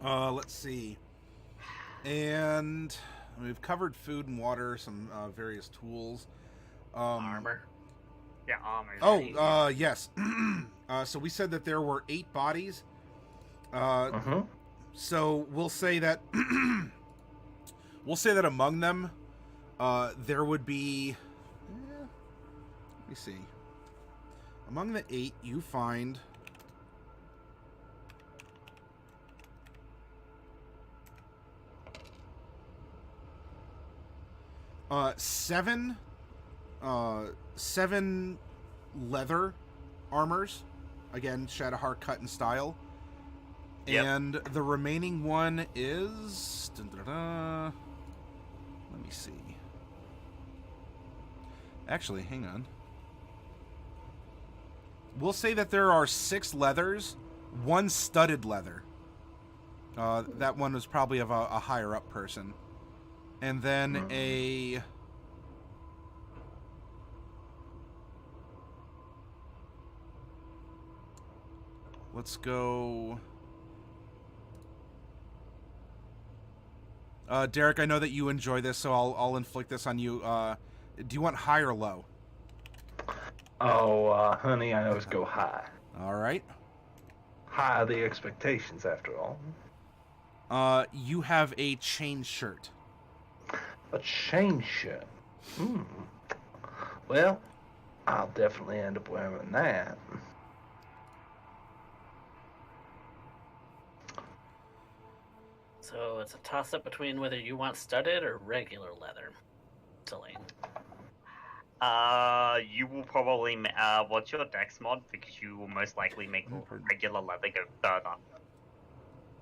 [SPEAKER 1] Let's see. And we've covered food and water, some various tools.
[SPEAKER 3] Armor.
[SPEAKER 2] Yeah, armor.
[SPEAKER 1] Oh, yes. So we said that there were 8 bodies. So we'll say that among them, there would be. Let me see. Among the 8, you find. 7 leather armors, again Shadowheart cut in style, and the remaining one is. Let me see. Actually, hang on. We'll say that there are 6 leathers, 1 studded leather. That one was probably of a higher up person. And then a... Let's go... Derek, I know that you enjoy this, so I'll inflict this on you. Do you want high or low?
[SPEAKER 4] Oh, honey, I always go high.
[SPEAKER 1] All right.
[SPEAKER 4] High are the expectations, after all.
[SPEAKER 1] You have a chain shirt.
[SPEAKER 4] A chain shirt? Well, I'll definitely end up wearing that.
[SPEAKER 3] So it's a toss-up between whether you want studded or regular leather. Selene.
[SPEAKER 2] You will probably. What's your dex mod? Because you will most likely make regular leather go further.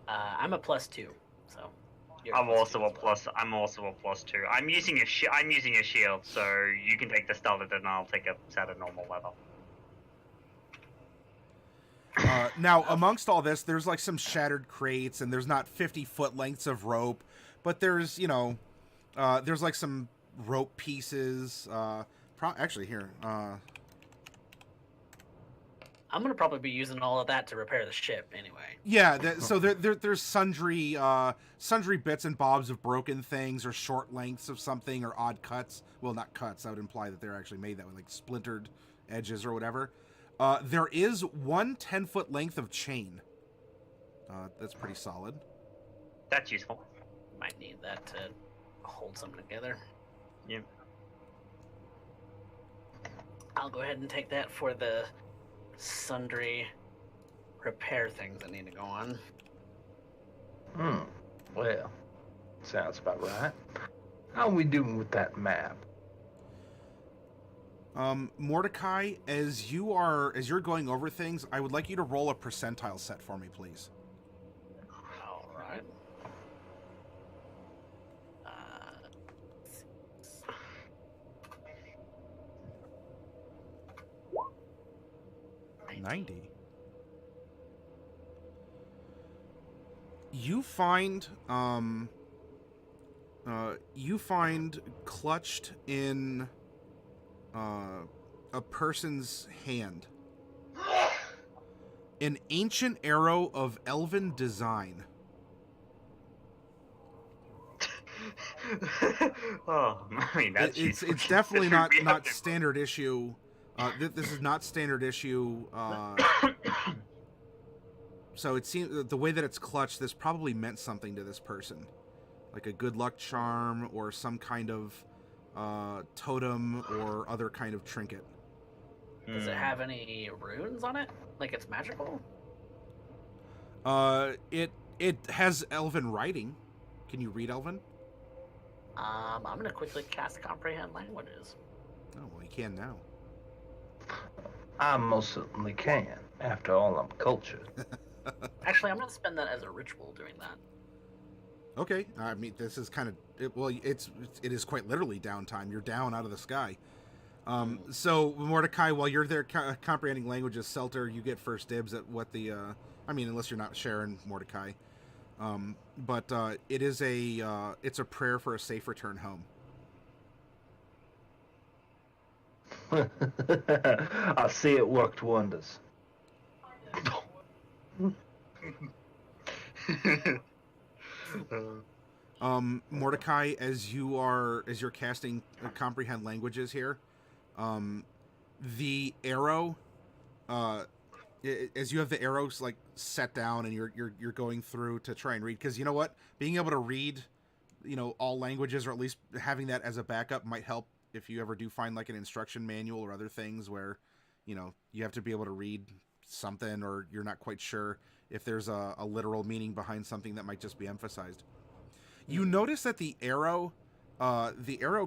[SPEAKER 3] I'm a +2, so. you're
[SPEAKER 2] I'm
[SPEAKER 3] +2
[SPEAKER 2] also a
[SPEAKER 3] as well.
[SPEAKER 2] plus. I'm also a +2. I'm using a shield, so you can take the studded and I'll take a set of normal leather.
[SPEAKER 1] Now, amongst all this, there's like some shattered crates, and there's not 50-foot lengths of rope, but there's, there's like some rope pieces. Actually, here.
[SPEAKER 3] I'm gonna probably be using all of that to repair the ship anyway.
[SPEAKER 1] Yeah, so there's sundry bits and bobs of broken things, or short lengths of something, or odd cuts. Well, not cuts. That would imply that they're actually made that way, like splintered edges or whatever. There is 1 10-foot length of chain. That's pretty solid.
[SPEAKER 2] That's useful.
[SPEAKER 3] Might need that to hold something together.
[SPEAKER 2] Yep.
[SPEAKER 3] I'll go ahead and take that for the sundry repair things that need to go on.
[SPEAKER 4] Well, sounds about right. How are we doing with that map?
[SPEAKER 1] Mordecai, as you're going over things, I would like you to roll a percentile set for me, please.
[SPEAKER 3] All right.
[SPEAKER 1] 90. You find clutched in a person's hand an ancient arrow of elven design.
[SPEAKER 2] Oh, I mean that's
[SPEAKER 1] It's
[SPEAKER 2] useful.
[SPEAKER 1] definitely not
[SPEAKER 2] Reactive.
[SPEAKER 1] standard issue. This is not standard issue. So it seems the way that it's clutched, this probably meant something to this person, like a good luck charm or some kind of totem or other kind of trinket.
[SPEAKER 3] Does it have any runes on it? Like it's magical?
[SPEAKER 1] It has elven writing. Can you read elven?
[SPEAKER 3] I'm gonna quickly cast comprehend languages.
[SPEAKER 1] Oh, well, you can now.
[SPEAKER 4] I most certainly can. After all, I'm cultured.
[SPEAKER 3] Actually, I'm gonna spend that as a ritual doing that.
[SPEAKER 1] Okay, I mean, this is kind of it is quite literally downtime. You're down out of the sky. So Mordecai, while you're there comprehending languages, Selter, you get first dibs at what the I mean, unless you're not sharing Mordecai. But it is it's a prayer for a safe return home.
[SPEAKER 4] I see it worked wonders.
[SPEAKER 1] Mordecai, as you're casting comprehend languages here, the arrow, as you have the arrows like set down and you're going through to try and read, because you know what, being able to read, all languages, or at least having that as a backup, might help if you ever do find like an instruction manual or other things where, you have to be able to read something, or you're not quite sure if there's a literal meaning behind something that might just be emphasized. You notice that the arrow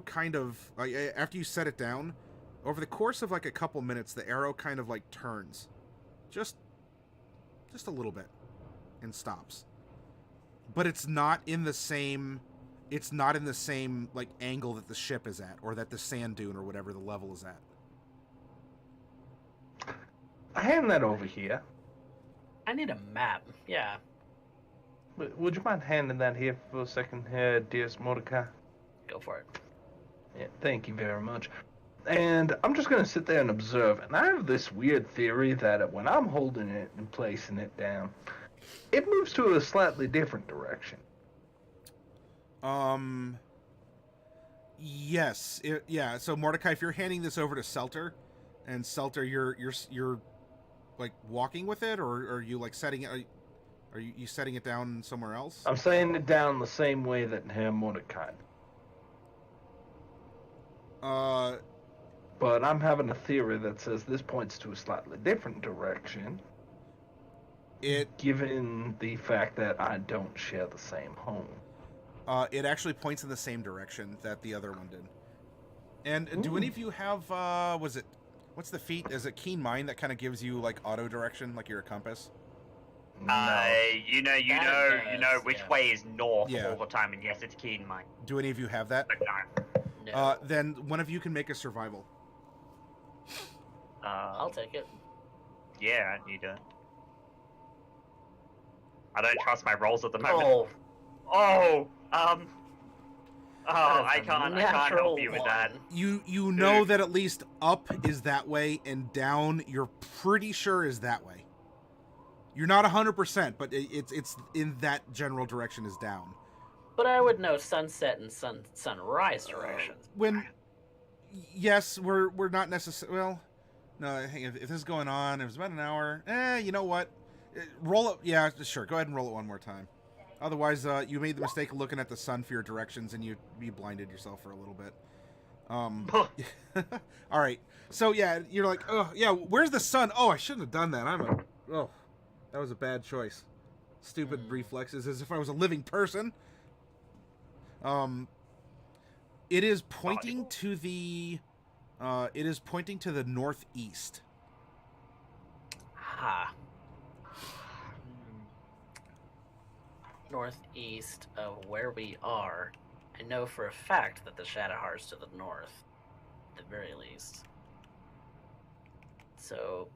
[SPEAKER 1] kind of, after you set it down, over the course of like a couple minutes, the arrow kind of like turns, just a little bit, and stops. But it's not in the same like angle that the ship is at, or that the sand dune or whatever the level is at.
[SPEAKER 4] I hand that over here.
[SPEAKER 3] I need a map. Yeah.
[SPEAKER 4] Would you mind handing that here for a second here, dearest Mordecai?
[SPEAKER 3] Go for it.
[SPEAKER 4] Yeah, thank you very much. And I'm just going to sit there and observe. And I have this weird theory that when I'm holding it and placing it down, it moves to a slightly different direction.
[SPEAKER 1] Yes. Yeah, so Mordecai, if you're handing this over to Selter, and Selter, you're like walking with it, or are you like setting it... Are you setting it down somewhere else?
[SPEAKER 4] I'm setting it down the same way that Mordecai. But I'm having a theory that says this points to a slightly different direction. Given the fact that I don't share the same home.
[SPEAKER 1] It actually points in the same direction that the other one did. And
[SPEAKER 4] Ooh.
[SPEAKER 1] Do any of you have, what's the feat? Is it Keen Mind that kind of gives you like auto direction, like you're a compass?
[SPEAKER 4] No.
[SPEAKER 2] You know which way is north all the time, and yes, it's Keen Mind.
[SPEAKER 1] Do any of you have that?
[SPEAKER 2] But no.
[SPEAKER 3] No.
[SPEAKER 1] Then one of you can make a survival.
[SPEAKER 3] I'll take it.
[SPEAKER 2] Yeah, you do. I don't trust my rolls at the moment. I can't help you with that.
[SPEAKER 1] You know that at least up is that way, and down you're pretty sure is that way. You're not 100%, but it's in that general direction is down.
[SPEAKER 3] But I would know sunset and sunrise directions.
[SPEAKER 1] Yes, we're not necessarily. Well, no. If this is going on, it was about an hour. You know what? Roll it. Yeah, sure. Go ahead and roll it one more time. Otherwise, you made the mistake of looking at the sun for your directions, and you blinded yourself for a little bit. All right. So yeah, you're like, oh yeah, where's the sun? Oh, I shouldn't have done that. That was a bad choice. Stupid reflexes, as if I was a living person. It is pointing to the northeast.
[SPEAKER 3] Northeast of where we are. I know for a fact that the Shadowheart's to the north, at the very least. So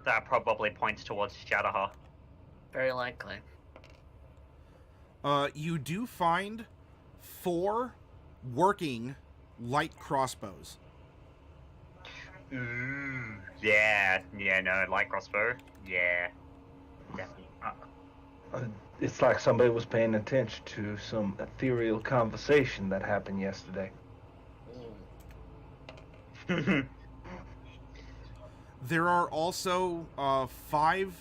[SPEAKER 2] that probably points towards Shadowheart.
[SPEAKER 3] Very likely.
[SPEAKER 1] You do find 4 working light crossbows.
[SPEAKER 2] Yeah, no, light crossbow. Yeah, definitely.
[SPEAKER 4] It's like somebody was paying attention to some ethereal conversation that happened yesterday.
[SPEAKER 1] There are also 5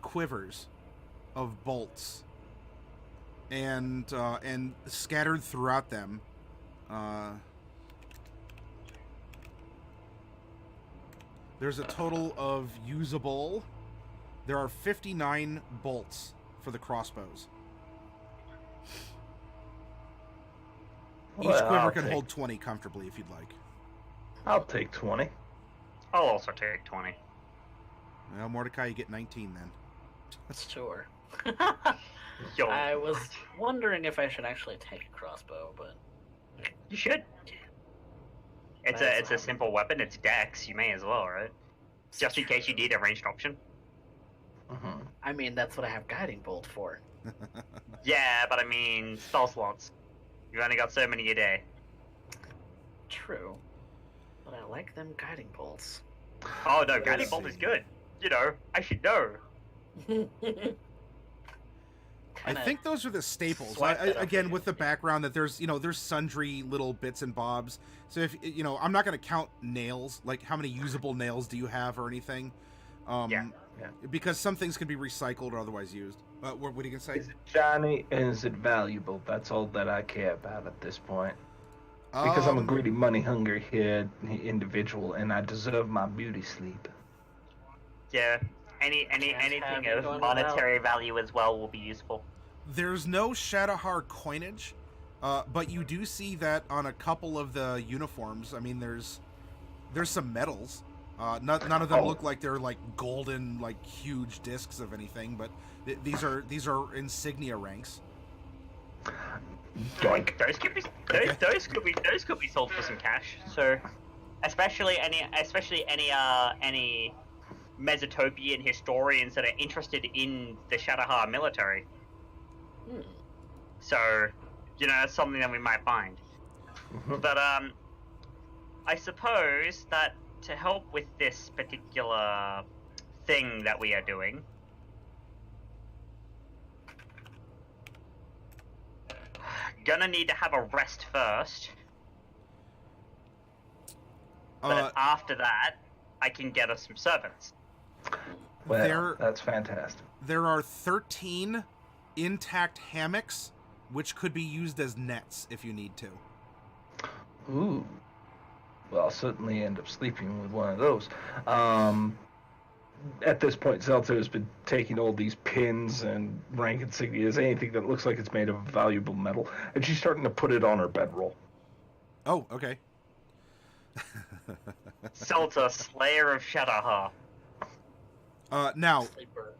[SPEAKER 1] quivers of bolts, and scattered throughout them. There's a total of usable. There are 59 bolts for the crossbows. Each
[SPEAKER 4] Well,
[SPEAKER 1] quiver
[SPEAKER 4] I'll
[SPEAKER 1] can
[SPEAKER 4] take-
[SPEAKER 1] hold 20 comfortably if you'd like.
[SPEAKER 4] I'll take 20.
[SPEAKER 2] I'll also take 20.
[SPEAKER 1] Well, Mordecai, you get 19 then.
[SPEAKER 3] Sure.
[SPEAKER 2] Yo,
[SPEAKER 3] I was wondering if I should actually take a crossbow, but
[SPEAKER 2] you should. It's
[SPEAKER 3] That's
[SPEAKER 2] a simple weapon. It's dex. You may as well, right? Just in case you need a ranged option.
[SPEAKER 4] Mm-hmm.
[SPEAKER 3] I mean, that's what I have guiding bolt for.
[SPEAKER 2] Yeah, but I mean, spell slots. You've only got so many a day.
[SPEAKER 3] True. But I like them guiding bolts.
[SPEAKER 2] Oh no,
[SPEAKER 4] Let's
[SPEAKER 2] guiding bolt is
[SPEAKER 4] see.
[SPEAKER 2] good. You know, I should know.
[SPEAKER 1] I think those are the staples.
[SPEAKER 3] swipe that up
[SPEAKER 1] Again,
[SPEAKER 3] for
[SPEAKER 1] with the background that there's sundry little bits and bobs. So if I'm not going to count nails, like how many usable nails do you have or anything.
[SPEAKER 2] Yeah.
[SPEAKER 1] Because some things can be recycled or otherwise used. What are you going to say?
[SPEAKER 4] Is it shiny and is it valuable? That's all that I care about at this point. Because I'm a greedy, money-hungry individual, and I deserve my beauty sleep.
[SPEAKER 2] Yeah.
[SPEAKER 3] have
[SPEAKER 2] Anything
[SPEAKER 3] you
[SPEAKER 2] of
[SPEAKER 3] going
[SPEAKER 2] monetary value as well will be useful.
[SPEAKER 1] There's no Shadowhar coinage, but you do see that on a couple of the uniforms. I mean, there's some medals. None of them look like they're like golden, like huge discs of anything, but these are insignia ranks.
[SPEAKER 4] Doink.
[SPEAKER 2] Those could be sold for some cash. So, especially any Mesotopian historians that are interested in the Shadowhar military. So, that's something that we might find. But I suppose that to help with this particular thing that we are doing, gonna need to have a rest first. But after that, I can get us some servants.
[SPEAKER 4] Well, that's fantastic.
[SPEAKER 1] There are 13 intact hammocks, which could be used as nets if you need to.
[SPEAKER 4] Ooh. Well, I'll certainly end up sleeping with one of those. At this point, Zelda has been taking all these pins and rank insignias, anything that looks like it's made of valuable metal, and she's starting to put it on her bedroll.
[SPEAKER 1] Oh, okay.
[SPEAKER 2] Seltzer, Slayer of Shadowhar.
[SPEAKER 1] Now,
[SPEAKER 3] Sleeper.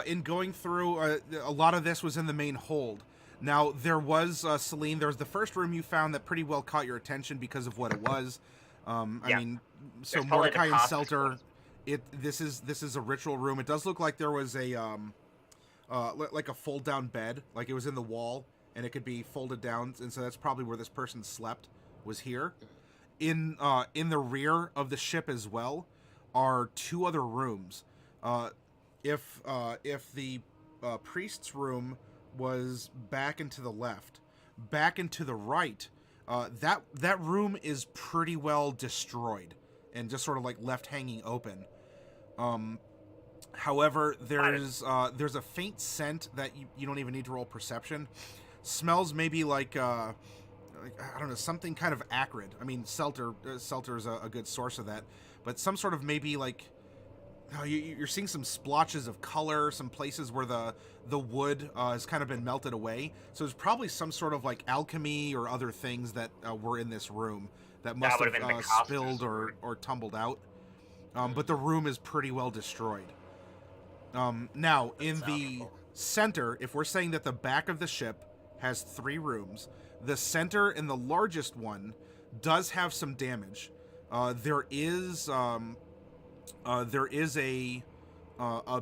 [SPEAKER 1] in going through, a lot of this was in the main hold. Now, there was, Selene, there was the first room you found that pretty well caught your attention because of what it was. I mean, so
[SPEAKER 2] There's probably the
[SPEAKER 1] Mordecai and
[SPEAKER 2] cost
[SPEAKER 1] Selter, this is a ritual room. It does look like there was a, like a fold-down bed, like it was in the wall, and it could be folded down, and so that's probably where this person slept, was here. In the rear of the ship as well are two other rooms. If the priest's room was back and to the left, back and to the right, that room is pretty well destroyed and just sort of like left hanging open. However, there's a faint scent that you don't even need to roll perception. Smells maybe like I don't know, something kind of acrid. I mean, Selter is a good source of that, but some sort of maybe like you're seeing some splotches of color, some places where the wood has kind of been melted away. So there's probably some sort of like alchemy or other things that were in this room that must have spilled or tumbled out. But the room is pretty well destroyed. Now, in the center, if we're saying that the back of the ship has 3 rooms, the center and the largest one does have some damage. There is a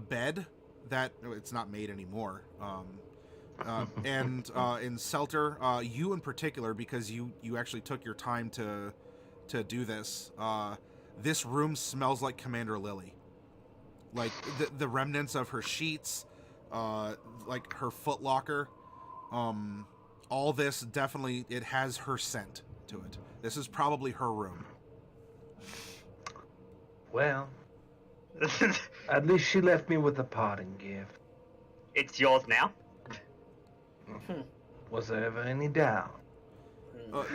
[SPEAKER 1] bed that it's not made anymore. And in Selter, you in particular, because you actually took your time to do this. This room smells like Commander Lily. Like the remnants of her sheets, like her footlocker. All this definitely, it has her scent to it. This is probably her room.
[SPEAKER 4] Well, at least she left me with a parting gift.
[SPEAKER 2] It's yours now.
[SPEAKER 4] Was there ever any doubt?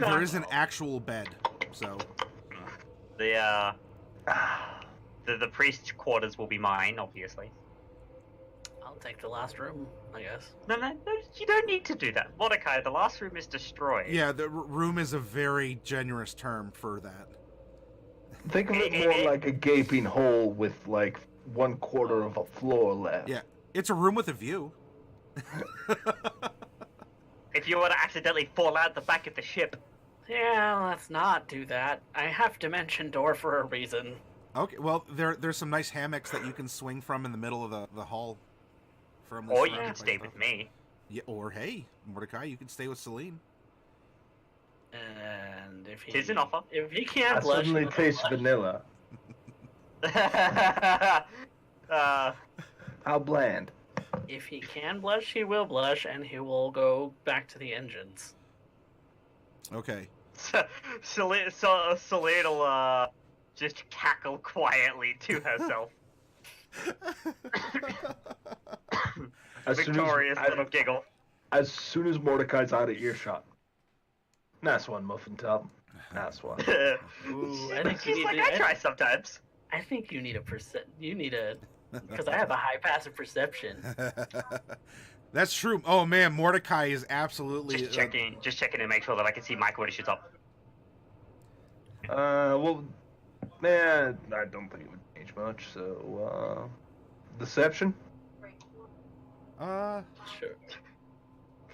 [SPEAKER 1] There is an actual bed, so
[SPEAKER 2] The priest's quarters will be mine, obviously.
[SPEAKER 3] I'll take the last room, I guess.
[SPEAKER 2] No, you don't need to do that. Mordecai, the last room is destroyed.
[SPEAKER 1] Yeah, the room is a very generous term for that.
[SPEAKER 4] Think of it more like a gaping hole with like 1/4 of a floor left.
[SPEAKER 1] Yeah, it's a room with a view.
[SPEAKER 2] If you were to accidentally fall out the back of the ship.
[SPEAKER 3] Yeah, let's not do that. I have dimension door for a reason.
[SPEAKER 1] Okay, well, there's some nice hammocks that you can swing from in the middle of the hall.
[SPEAKER 2] Or you can stay with me.
[SPEAKER 1] Yeah, or hey, Mordecai, you can stay with Selene.
[SPEAKER 3] And if he...
[SPEAKER 2] Tis an offer.
[SPEAKER 3] If he can't
[SPEAKER 4] I
[SPEAKER 3] blush...
[SPEAKER 4] suddenly taste vanilla. How bland.
[SPEAKER 3] If he can blush, he will blush, and he will go back to the engines.
[SPEAKER 1] Okay.
[SPEAKER 2] Selene will just cackle quietly to herself. Victorious little giggle.
[SPEAKER 4] As soon as Mordecai's out of earshot. Nice one, Muffin Top. Nice one.
[SPEAKER 3] Ooh, I think you
[SPEAKER 2] She's
[SPEAKER 3] need
[SPEAKER 2] like,
[SPEAKER 3] to...
[SPEAKER 2] I try sometimes.
[SPEAKER 3] I think you need a because I have a high passive perception.
[SPEAKER 1] That's true. Oh man, Mordecai is absolutely
[SPEAKER 2] Just checking to make sure that I can see Mike when he shoots up.
[SPEAKER 4] Well, man, I don't think it would change much. So, deception
[SPEAKER 3] Sure.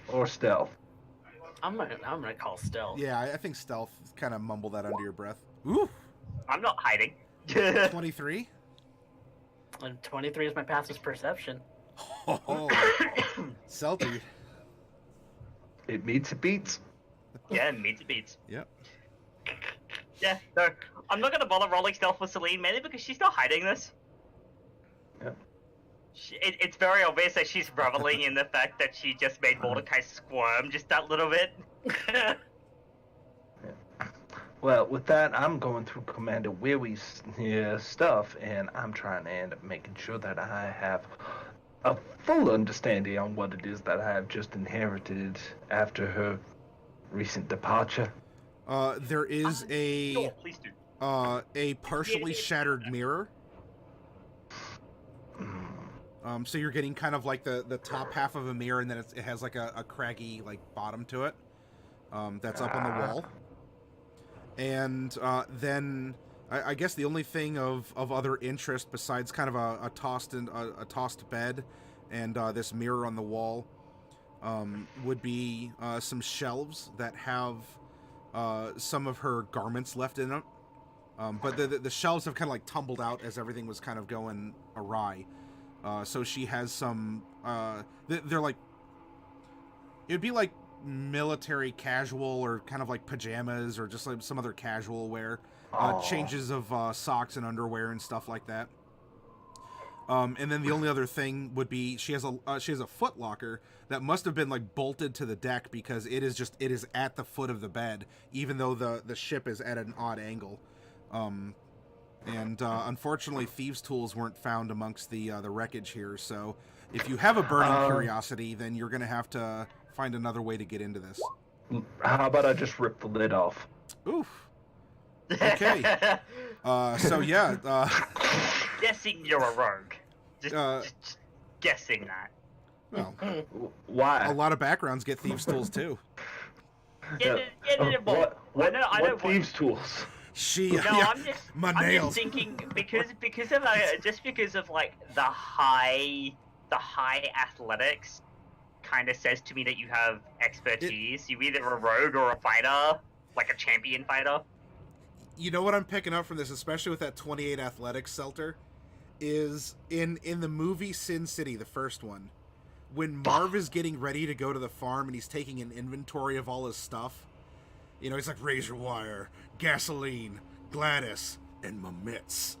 [SPEAKER 4] or stealth.
[SPEAKER 3] I'm gonna call stealth.
[SPEAKER 1] Yeah, I think stealth. Kind of mumble that under your breath. Ooh,
[SPEAKER 2] I'm not hiding.
[SPEAKER 1] 23.
[SPEAKER 3] And 23 is my passive perception.
[SPEAKER 1] Oh, Selty.
[SPEAKER 4] It meets it beats.
[SPEAKER 2] Yeah, meets it beats.
[SPEAKER 1] Yep.
[SPEAKER 2] Yeah, no, I'm not gonna bother rolling stealth with Selene, mainly because she's not hiding this.
[SPEAKER 4] Yeah.
[SPEAKER 2] It's very obvious that she's reveling in the fact that she just made Mordecai squirm just that little bit.
[SPEAKER 4] Well, with that, I'm going through Commander Weary's stuff, and I'm trying to end up making sure that I have a full understanding on what it is that I have just inherited after her recent departure.
[SPEAKER 1] There is
[SPEAKER 2] Sure, please do.
[SPEAKER 1] a partially shattered mirror. So you're getting kind of like the top half of a mirror, and then it has like a craggy like bottom to it. That's up on the wall. And then I guess the only thing of other interest besides kind of a tossed bed and this mirror on the wall would be some shelves that have some of her garments left in them. But the shelves have kind of like tumbled out as everything was kind of going awry. So she has some. They're like. It'd be like military casual or kind of like pajamas or just like some other casual wear. Changes of socks and underwear and stuff like that. And then the only other thing would be she has a foot locker that must have been like bolted to the deck because it is at the foot of the bed, even though the ship is at an odd angle. And unfortunately, thieves' tools weren't found amongst the wreckage here. So if you have a burning curiosity, then you're gonna have to find another way to get into this.
[SPEAKER 4] How about I just rip the lid off?
[SPEAKER 1] Oof. Okay. So yeah.
[SPEAKER 2] Guessing you're a rogue. Just guessing that.
[SPEAKER 1] Well,
[SPEAKER 4] Why?
[SPEAKER 1] a lot of backgrounds get thieves' tools too.
[SPEAKER 2] Get it involved.
[SPEAKER 4] What
[SPEAKER 2] I don't
[SPEAKER 4] thieves' tools?
[SPEAKER 2] No,
[SPEAKER 1] I'm
[SPEAKER 2] I'm
[SPEAKER 1] nails.
[SPEAKER 2] just thinking because of like the high athletics kind of says to me that you have expertise. You're either a rogue or a fighter, like a champion fighter.
[SPEAKER 1] You know what I'm picking up from this, especially with that 28 athletics, Selter, is in the movie Sin City, the first one, when Marv is getting ready to go to the farm and he's taking an inventory of all his stuff. You know, he's like razor wire, gasoline, Gladys, and my mitts.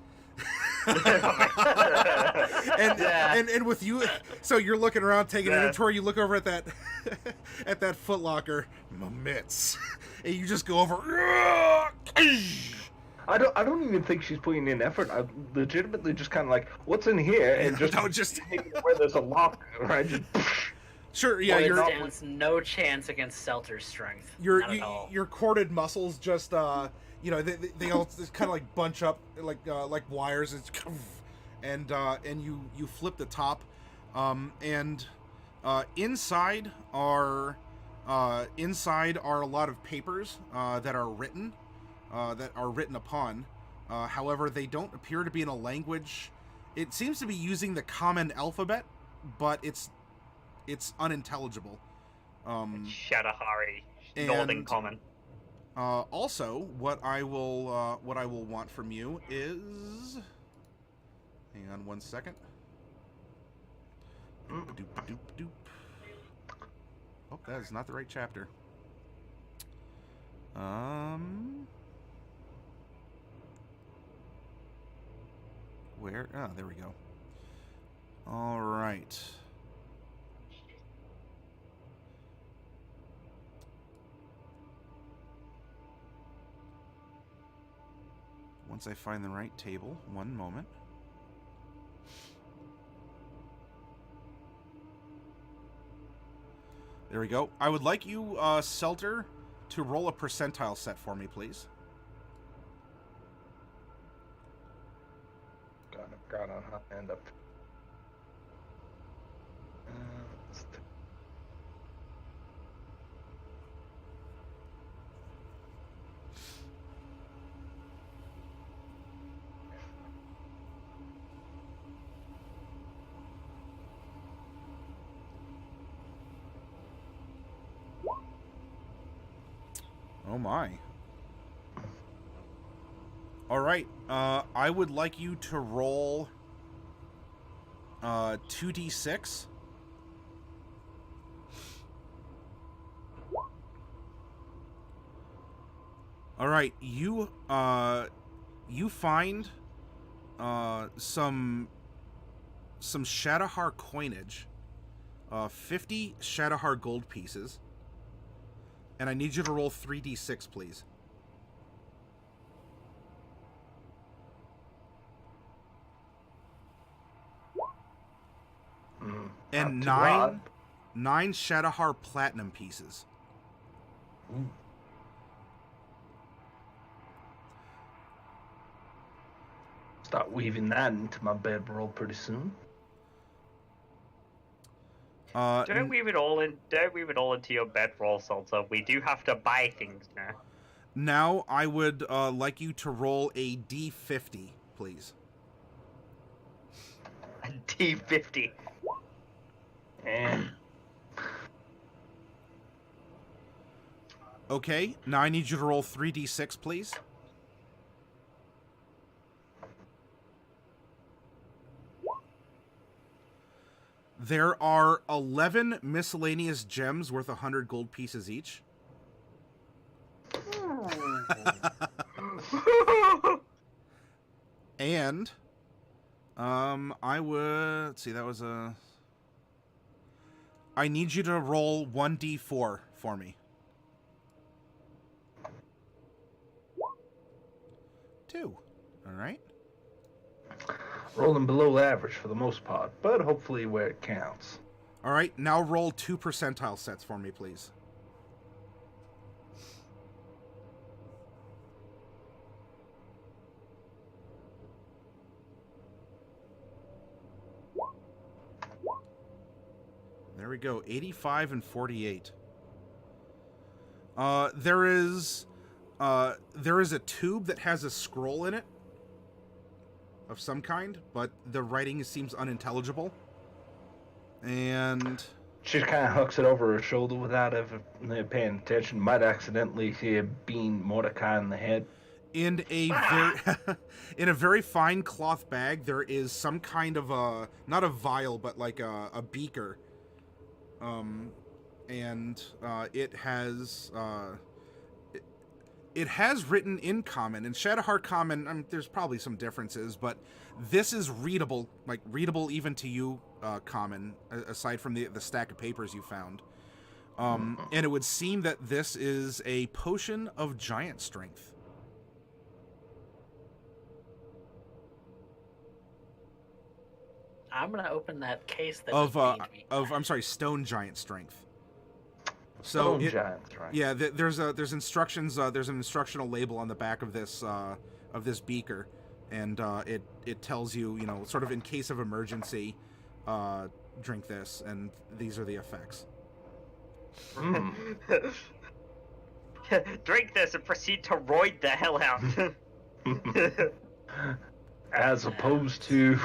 [SPEAKER 1] and with you, so you're looking around taking an inventory. You look over at that at that Foot Locker, my mitts, and you just go over.
[SPEAKER 4] I don't even think she's putting in effort. I legitimately just kind of like, what's in here, and just where there's a lock, right? Just,
[SPEAKER 1] sure, yeah,
[SPEAKER 3] it stands no chance against Selter's strength.
[SPEAKER 1] Your corded muscles just you know, they all just kind of like bunch up like wires, and you flip the top, And inside are a lot of papers that are written upon. However, they don't appear to be in a language. It seems to be using the common alphabet, but it's unintelligible.
[SPEAKER 2] Shadahari, Northern Common.
[SPEAKER 1] Also, what I will want from you is, hang on one second. Doop. Oh, that is not the right chapter. Where? Oh, there we go. All right. Once I find the right table, one moment. There we go. I would like you, Selter, to roll a percentile set for me, please.
[SPEAKER 4] God, I'll end up.
[SPEAKER 1] Oh my. All right. I would like you to roll 2d6. All right. You find some Shadowhar coinage, 50 Shadowhar gold pieces. And I need you to roll 3d6, please. And nine Shadowhar platinum pieces.
[SPEAKER 4] Ooh. Start weaving that into my bedroll pretty soon.
[SPEAKER 2] Don't weave it all into your bedroll, Salter. We do have to buy things now.
[SPEAKER 1] Now I would like you to roll a d50, please.
[SPEAKER 2] A D50.
[SPEAKER 4] And
[SPEAKER 1] Okay, now I need you to roll 3d6, please. There are 11 miscellaneous gems worth 100 gold pieces each. And I would, let's see, that was a, I need you to roll 1d4 for me. 2. All right.
[SPEAKER 4] rolling below average for the most part, but hopefully where it counts.
[SPEAKER 1] All right, now roll 2 percentile sets for me, please. There we go, 85 and 48. There is a tube that has a scroll in it of some kind, but the writing seems unintelligible. And
[SPEAKER 4] she kind of hooks it over her shoulder without ever paying attention. Might accidentally see a bean Mordecai in the head.
[SPEAKER 1] In a very in a very fine cloth bag, there is some kind of a, not a vial, but like a beaker. And it has written in Common. In Shadowhar Common, there's probably some differences, but this is readable, like readable even to you, Common, aside from the stack of papers you found. And it would seem that this is a potion of giant strength.
[SPEAKER 3] I'm gonna open that case that
[SPEAKER 1] I'm sorry, stone giant strength.
[SPEAKER 4] So giants, right?
[SPEAKER 1] Yeah, there's instructions. There's an instructional label on the back of this beaker, and it tells you, sort of in case of emergency, drink this, and these are the effects.
[SPEAKER 2] Drink this and proceed to roid the hell out.
[SPEAKER 4] As opposed to...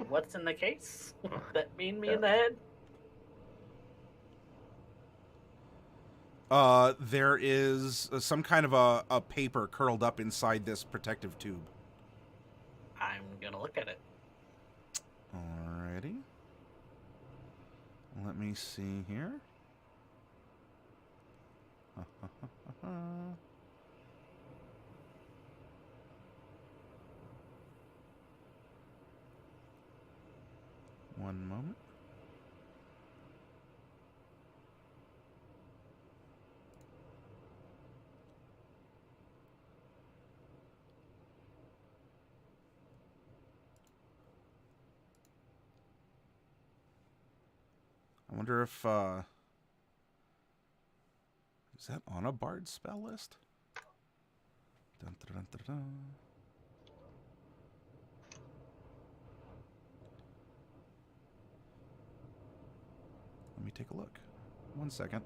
[SPEAKER 3] What's in the case? That mean me in the head?
[SPEAKER 1] There is some kind of a paper curled up inside this protective tube.
[SPEAKER 3] I'm gonna look at it.
[SPEAKER 1] Alrighty. Let me see here. One moment. I wonder if, is that on a bard spell list? Dun, dun, dun, dun, dun. Let me take a look. 1 second.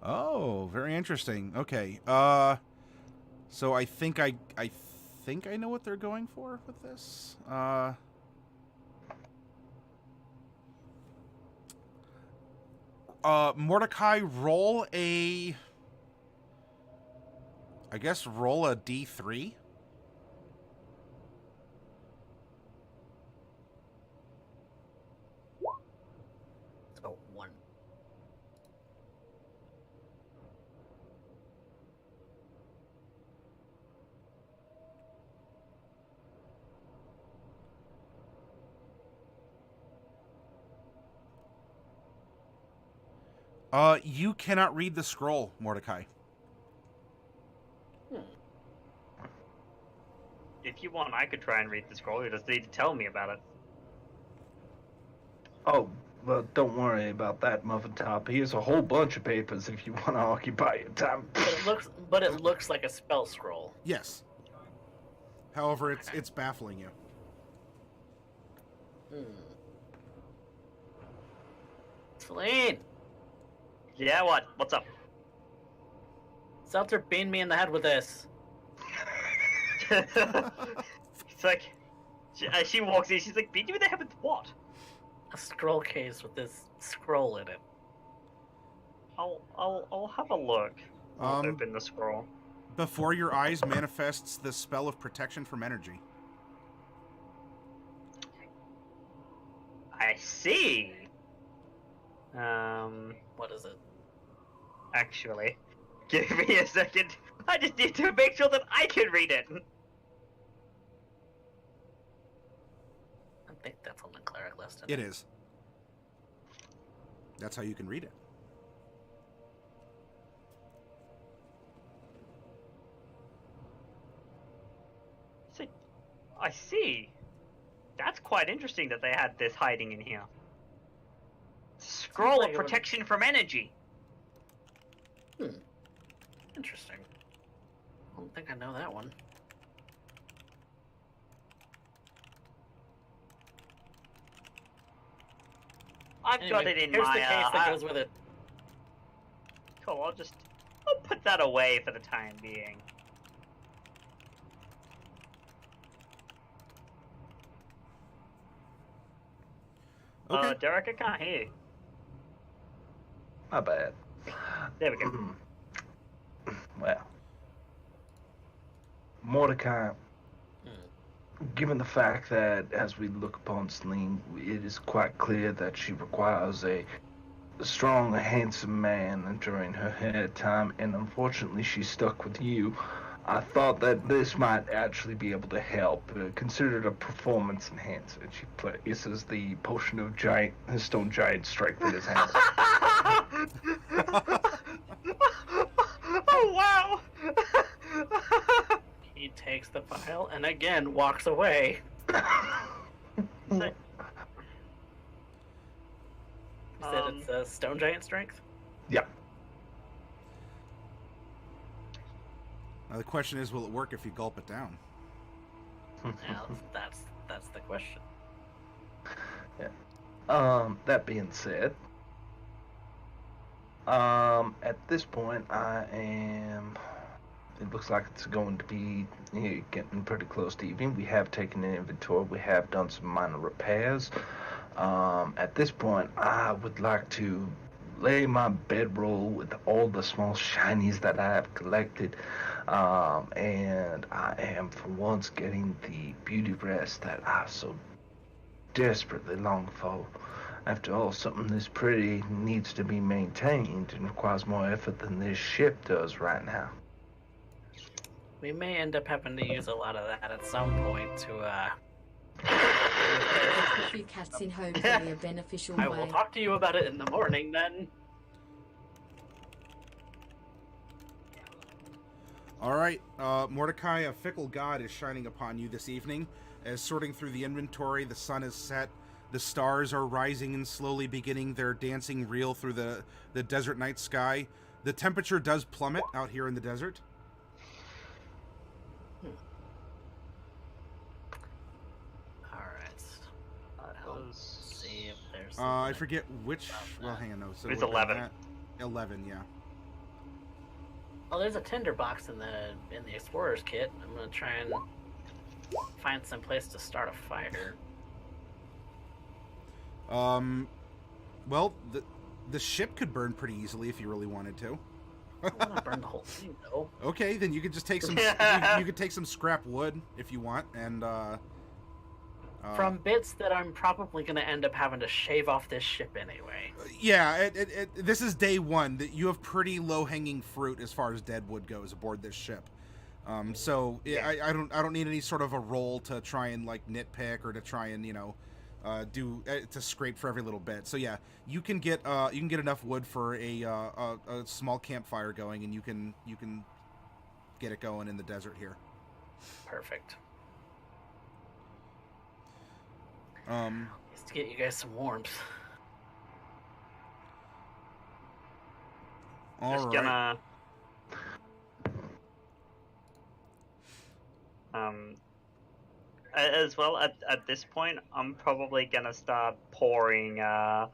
[SPEAKER 1] Oh, very interesting. Okay. So I think I know what they're going for with this. Mordecai, roll a D3.
[SPEAKER 3] So 1.
[SPEAKER 1] You cannot read the scroll, Mordecai.
[SPEAKER 2] If you want, I could try and read the scroll. You just need to tell me about it.
[SPEAKER 4] Oh, well, don't worry about that, Muffin Top. Here's a whole bunch of papers if you want to occupy your time.
[SPEAKER 3] But it looks like a spell scroll.
[SPEAKER 1] Yes. However, it's baffling you.
[SPEAKER 3] Selene!
[SPEAKER 2] Yeah, what? What's up?
[SPEAKER 3] Seltzer beamed me in the head with this.
[SPEAKER 2] It's like, she walks in, she's like, beat you in the head with what?
[SPEAKER 3] A scroll case with this scroll in it.
[SPEAKER 2] I'll have a look. I'll open the scroll.
[SPEAKER 1] Before your eyes manifests the spell of protection from energy.
[SPEAKER 2] I see.
[SPEAKER 3] What is it?
[SPEAKER 2] Actually, give me a second. I just need to make sure that I can read it.
[SPEAKER 3] I think that's on the cleric list.
[SPEAKER 1] It is. That's how you can read it.
[SPEAKER 2] See, I see. That's quite interesting that they had this hiding in here. Scroll of protection from energy.
[SPEAKER 3] Interesting. I don't think I know that one.
[SPEAKER 2] I've got it in
[SPEAKER 3] here's
[SPEAKER 2] my.
[SPEAKER 3] the case that goes with it.
[SPEAKER 2] Cool. I'll put that away for the time being.
[SPEAKER 1] Okay.
[SPEAKER 2] Derek, I can't hear you.
[SPEAKER 4] My bad.
[SPEAKER 2] There we go.
[SPEAKER 4] Well, Mordecai, given the fact that as we look upon Selene, it is quite clear that she requires a strong, handsome man during her hair time, and unfortunately she's stuck with you. I thought that this might actually be able to help. Consider it a performance enhancer. She places the potion of stone giant strength in his hand.
[SPEAKER 2] Oh wow!
[SPEAKER 3] He takes the file and again walks away.
[SPEAKER 2] So,
[SPEAKER 3] You said it's a stone giant strength?
[SPEAKER 4] Yeah.
[SPEAKER 1] The question is, will it work if you gulp it down?
[SPEAKER 3] Now, that's the question.
[SPEAKER 4] Yeah. That being said, at this point, it looks like it's going to be getting pretty close to evening. We have taken an inventory. We have done some minor repairs. At this point, I would like to lay my bedroll with all the small shinies that I have collected. And I am for once getting the beauty rest that I so desperately long for. After all, something this pretty needs to be maintained and requires more effort than this ship does right now.
[SPEAKER 3] We may end up having to use a lot of that at some point to,
[SPEAKER 5] A few cats in hopes will be a beneficial
[SPEAKER 3] I
[SPEAKER 5] way.
[SPEAKER 3] will talk to you about it in the morning then.
[SPEAKER 1] All right, Mordecai, a fickle god is shining upon you this evening. As sorting through the inventory, the sun is set, the stars are rising and slowly beginning their dancing reel through the desert night sky. The temperature does plummet out here in the desert.
[SPEAKER 3] See if there's.
[SPEAKER 1] I forget which. Well, hang on. No, so
[SPEAKER 2] It's
[SPEAKER 1] we're looking
[SPEAKER 2] 11.
[SPEAKER 1] at 11, yeah.
[SPEAKER 3] Oh, there's a tinderbox in the explorer's kit. I'm gonna try and find some place to start a fire.
[SPEAKER 1] Well, the ship could burn pretty easily if you really wanted to.
[SPEAKER 3] I want to burn the whole thing though.
[SPEAKER 1] Okay, then you could just take some. you could take some scrap wood if you want, and
[SPEAKER 3] From bits that I'm probably gonna end up having to shave off this ship anyway.
[SPEAKER 1] yeah, this is day one. That you have pretty low-hanging fruit as far as dead wood goes aboard this ship. So yeah, I don't need any sort of a roll to try and like nitpick or to try and do to scrape for every little bit. So yeah, you can get enough wood for a small campfire going, and you can get it going in the desert here.
[SPEAKER 3] Perfect. Just to get you guys some warmth.
[SPEAKER 2] Just gonna as well at this point I'm probably gonna start pouring the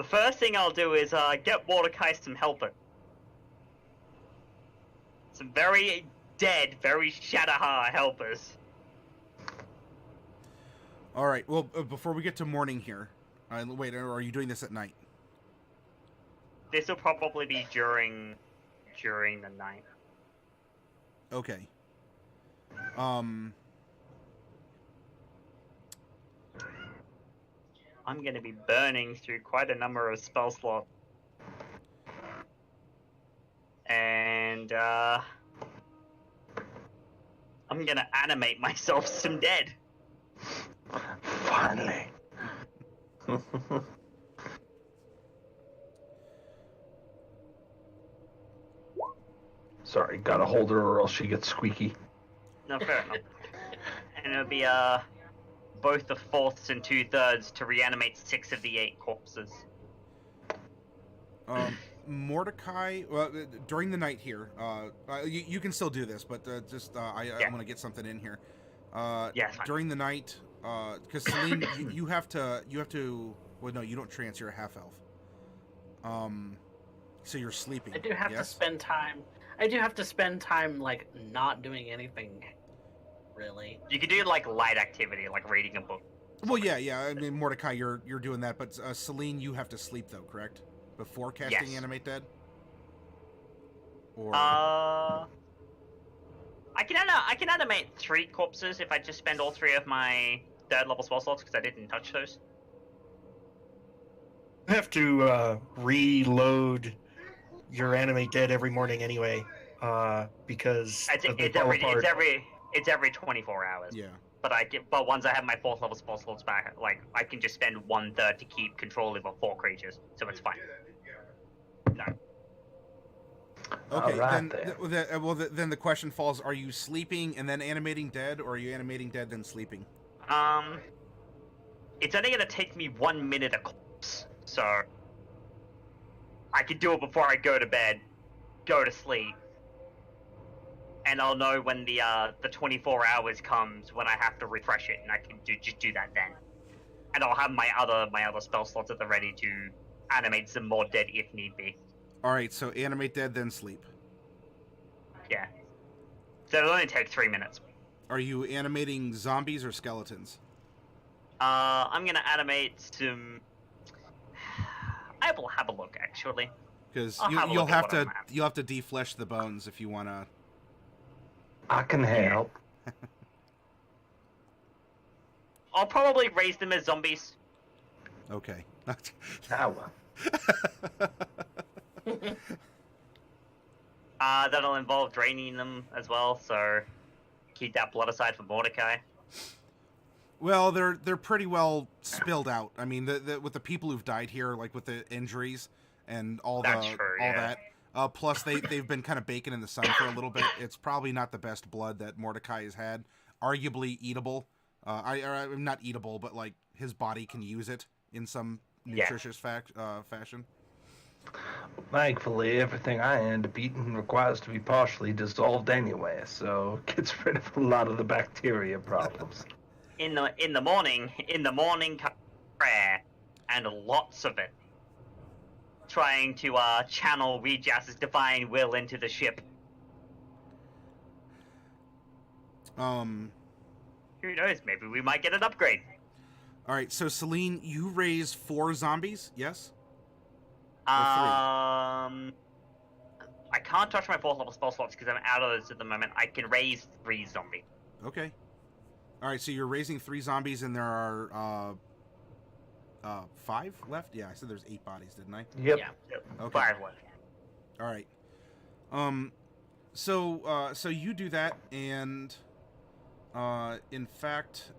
[SPEAKER 2] first thing I'll do is get Mordecai some helper. Some very dead, very Shadowheart helpers.
[SPEAKER 1] All right. Well, before we get to morning here, wait. Are you doing this at night?
[SPEAKER 2] This will probably be during the night.
[SPEAKER 1] Okay.
[SPEAKER 2] I'm gonna be burning through quite a number of spell slots. And I'm gonna animate myself some dead.
[SPEAKER 4] Finally. Sorry, gotta hold her or else she gets squeaky.
[SPEAKER 2] No, fair enough. And it'll be both the fourths and 2/3 to reanimate 6 of the 8 corpses.
[SPEAKER 1] Mordecai, during the night here, you can still do this, but I want to get something in here.
[SPEAKER 2] Yeah, fine.
[SPEAKER 1] During the night, because Selene, you have to. Well, no, you don't trance. You're a half elf. So you're sleeping.
[SPEAKER 3] I do have to spend time. Like not doing anything, really.
[SPEAKER 2] You could do like light activity, like reading a book.
[SPEAKER 1] Well, yeah. I mean, Mordecai, you're doing that, but Selene, you have to sleep though, correct? Before casting Animate Dead. Or
[SPEAKER 2] I can animate 3 corpses if I just spend all 3 of my 3rd level spell slots because I didn't touch those.
[SPEAKER 6] You have to reload your Animate Dead every morning anyway, because
[SPEAKER 2] it's every 24 hours.
[SPEAKER 1] yeah.
[SPEAKER 2] But once I have my 4th level spell slots back, like I can just spend 1/3 to keep control over 4 creatures, so it's fine. No.
[SPEAKER 1] Okay,
[SPEAKER 4] Alright,
[SPEAKER 1] then the question falls: are you sleeping and then animating dead, or are you animating dead then sleeping?
[SPEAKER 2] It's only gonna take me 1 minute a corpse, so I can do it before I go to bed. go to sleep, and I'll know when the 24 hours comes when I have to refresh it, and I can just do that then. And I'll have my other spell slots at the ready to animate some more dead if need be.
[SPEAKER 1] All right, so animate dead, then sleep.
[SPEAKER 2] Yeah. So it'll only take 3 minutes.
[SPEAKER 1] Are you animating zombies or skeletons?
[SPEAKER 2] I'm gonna animate some. I will have a look actually.
[SPEAKER 1] Because
[SPEAKER 2] I'll have a
[SPEAKER 1] you'll
[SPEAKER 2] look at
[SPEAKER 1] have
[SPEAKER 2] what
[SPEAKER 1] to
[SPEAKER 2] I'm at.
[SPEAKER 1] you'll have to deflesh the bones if you wanna.
[SPEAKER 4] I can help.
[SPEAKER 2] I'll probably raise them as zombies.
[SPEAKER 1] Okay.
[SPEAKER 4] Ah, well.
[SPEAKER 2] That'll involve draining them as well. So keep that blood aside for Mordecai.
[SPEAKER 1] Well, they're pretty well spilled out. I mean, with the people who've died here, like with the injuries and all
[SPEAKER 2] That's true,
[SPEAKER 1] all
[SPEAKER 2] yeah.
[SPEAKER 1] that. Plus, they've been kind of baking in the sun for a little bit. It's probably not the best blood that Mordecai has had. Arguably eatable. I'm not eatable, but like his body can use it in some nutritious fashion.
[SPEAKER 4] Thankfully, everything I end up eating requires to be partially dissolved anyway, so it gets rid of a lot of the bacteria problems.
[SPEAKER 2] In the morning comes prayer, and lots of it. Trying to channel Rejas' divine will into the ship. Who knows? Maybe we might get an upgrade.
[SPEAKER 1] All right, so Selene, you raise 4 zombies, yes?
[SPEAKER 2] I can't touch my 4th level spell slots because I'm out of those at the moment. I can raise 3 zombies.
[SPEAKER 1] Okay. All right, so you're raising 3 zombies, and there are 5 left. Yeah, I said there's 8 bodies, didn't I?
[SPEAKER 4] Yep.
[SPEAKER 2] Yeah.
[SPEAKER 1] Okay.
[SPEAKER 2] 5 left.
[SPEAKER 1] All right. So you do that, and in fact,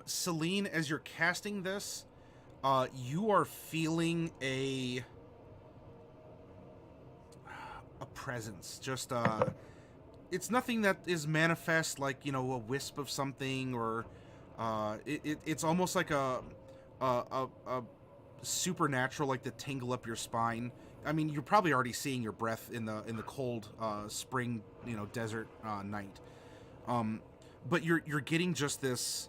[SPEAKER 1] Selene, as you're casting this, you are feeling a presence. Just it's nothing that is manifest like, you know, a wisp of something, or it's almost like a supernatural, like the tingle up your spine. I mean, you're probably already seeing your breath in the cold spring, you know, desert night. But you're getting just this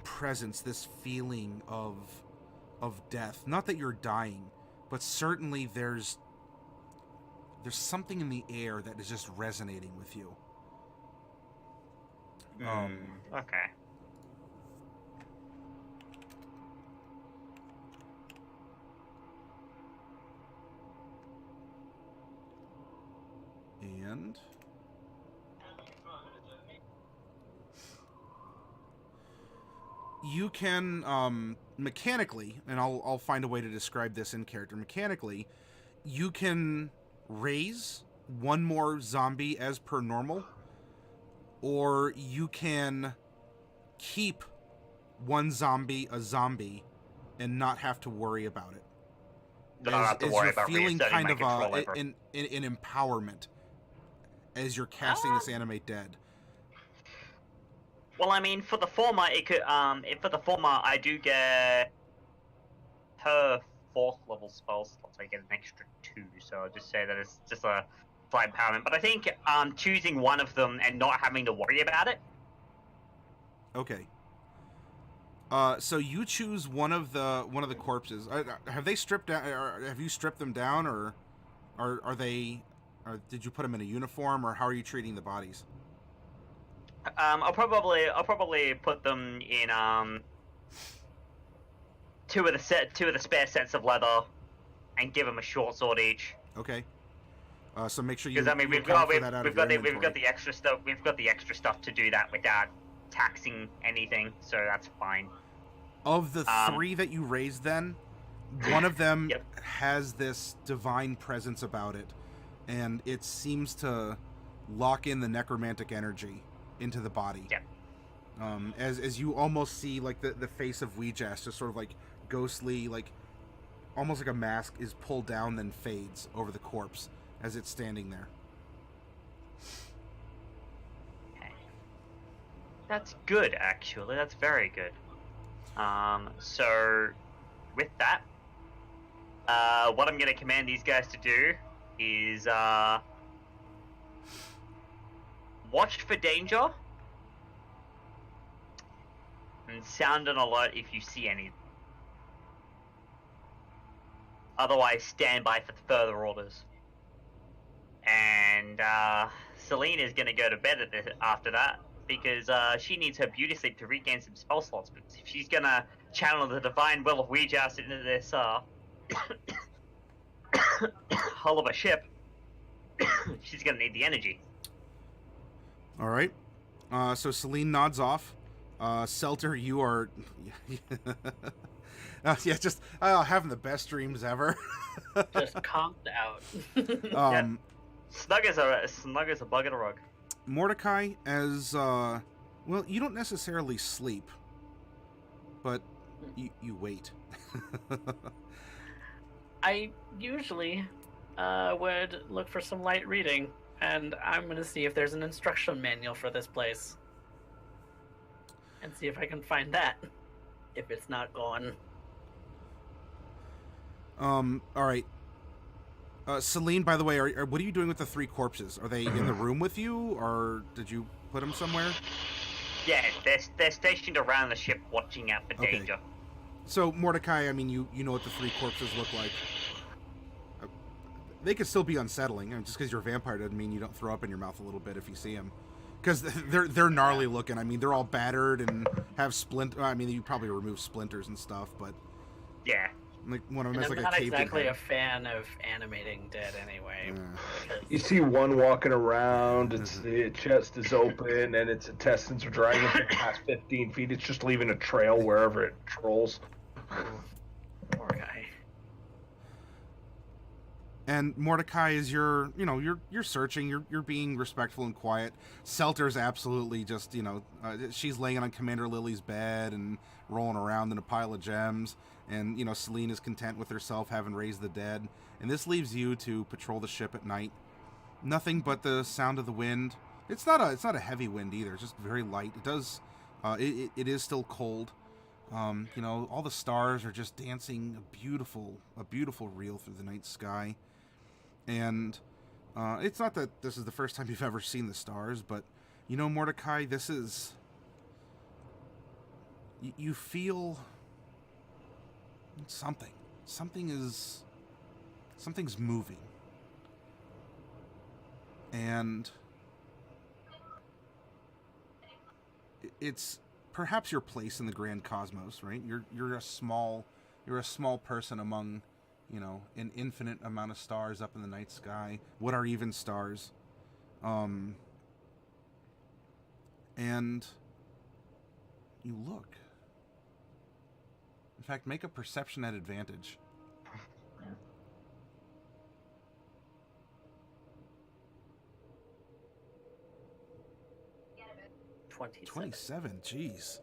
[SPEAKER 1] presence, this feeling of death. Not that you're dying, but certainly there's something in the air that is just resonating with you.
[SPEAKER 2] Okay.
[SPEAKER 1] And you can mechanically, and I'll find a way to describe this in character. Mechanically, you can raise 1 more zombie as per normal, or you can keep 1 zombie a zombie and not have to worry about it.
[SPEAKER 2] Don't have to worry about
[SPEAKER 1] feeling
[SPEAKER 2] reasserting
[SPEAKER 1] kind
[SPEAKER 2] my
[SPEAKER 1] of
[SPEAKER 2] control over.
[SPEAKER 1] an empowerment as you're casting this animate dead.
[SPEAKER 2] Well, I mean, for the former, it could. For the former, I do get her 4th level spell slots. I get an extra 2, so I'll just say that it's just a slight empowerment. But I think choosing one of them and not having to worry about it.
[SPEAKER 1] Okay. So you choose one of the corpses. Have they stripped down? Or have you stripped them down, or are they? Or did you put them in a uniform, or how are you treating the bodies?
[SPEAKER 2] I'll probably put them in 2 of the spare sets of leather, and give them a short sword each.
[SPEAKER 1] Okay. So make sure you.
[SPEAKER 2] Because I mean,
[SPEAKER 1] you
[SPEAKER 2] we've got
[SPEAKER 1] account for that out of your
[SPEAKER 2] the
[SPEAKER 1] inventory.
[SPEAKER 2] extra stuff. We've got the extra stuff to do that without taxing anything, so that's fine.
[SPEAKER 1] Of the 3 that you raised, then one of them
[SPEAKER 2] Yep.
[SPEAKER 1] has this divine presence about it, and it seems to lock in the necromantic energy into the body.
[SPEAKER 2] Yep.
[SPEAKER 1] As you almost see, like the face of Weejas just sort of like ghostly, like almost like a mask is pulled down, then fades over the corpse as it's standing there.
[SPEAKER 2] Okay. That's good, actually. That's very good. So with that, what I'm going to command these guys to do is watch for danger and sound an alert if you see any. Otherwise, stand by for further orders. And Selene is going to go to bed after that because she needs her beauty sleep to regain some spell slots. But if she's going to channel the divine will of Ouija into this hull of a ship, she's going to need the energy.
[SPEAKER 1] All right. So Selene nods off. Selter, you are... yeah, just having the best dreams ever.
[SPEAKER 3] Just conked out.
[SPEAKER 2] Yeah. Snug as a bug in a rug.
[SPEAKER 1] Mordecai, as well, you don't necessarily sleep, but you wait.
[SPEAKER 3] I usually would look for some light reading, and I'm going to see if there's an instruction manual for this place. And see if I can find that, if it's not gone.
[SPEAKER 1] All right. Selene, by the way, what are you doing with the 3 corpses? Are they in the room with you, or did you put them somewhere?
[SPEAKER 2] Yeah, they're stationed around the ship watching out for danger.
[SPEAKER 1] So, Mordecai, I mean, you know what the 3 corpses look like. They could still be unsettling. I mean, just because you're a vampire doesn't mean you don't throw up in your mouth a little bit if you see them. Because they're gnarly looking. I mean, they're all battered and have I mean, you probably remove splinters and stuff, but...
[SPEAKER 2] Yeah.
[SPEAKER 1] Like one of them
[SPEAKER 3] And
[SPEAKER 1] has
[SPEAKER 3] I'm
[SPEAKER 1] like
[SPEAKER 3] not
[SPEAKER 1] a caved
[SPEAKER 3] exactly
[SPEAKER 1] head.
[SPEAKER 3] a fan of animating dead anyway.
[SPEAKER 1] Yeah.
[SPEAKER 4] You see one walking around, its chest is open, and its intestines are dragging for the past 15 feet. It's just leaving a trail wherever it trolls.
[SPEAKER 3] Poor guy.
[SPEAKER 1] And Mordecai is you're searching, you're being respectful and quiet. Selter's absolutely just, she's laying on Commander Lily's bed and rolling around in a pile of gems. And, Selene is content with herself having raised the dead. And this leaves you to patrol the ship at night. Nothing but the sound of the wind. It's not a heavy wind either. It's just very light. It does, it is still cold. All the stars are just dancing a beautiful reel through the night sky. And it's not that this is the first time you've ever seen the stars, but, Mordecai, this is... You feel... something. Something's moving. And it's perhaps your place in the grand cosmos, right? You're a small person among, an infinite amount of stars up in the night sky. What are even stars? And you look. In fact, make a perception at advantage. 27, jeez.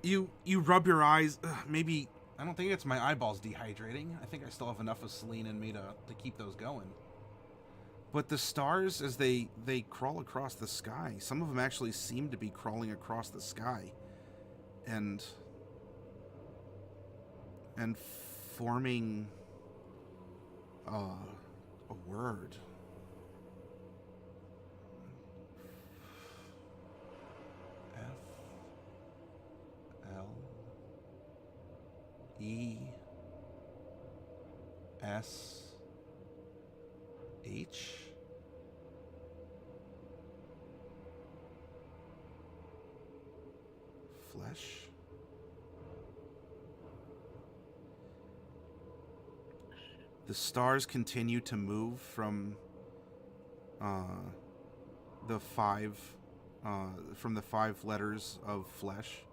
[SPEAKER 1] You rub your eyes. Maybe, I don't think it's my eyeballs dehydrating. I think I still have enough of Selene in me to keep those going. But the stars, as they crawl across the sky, some of them actually seem to be crawling across the sky. And forming a word. F-L-E-S-H? Flesh? The stars continue to move from the five letters of flesh.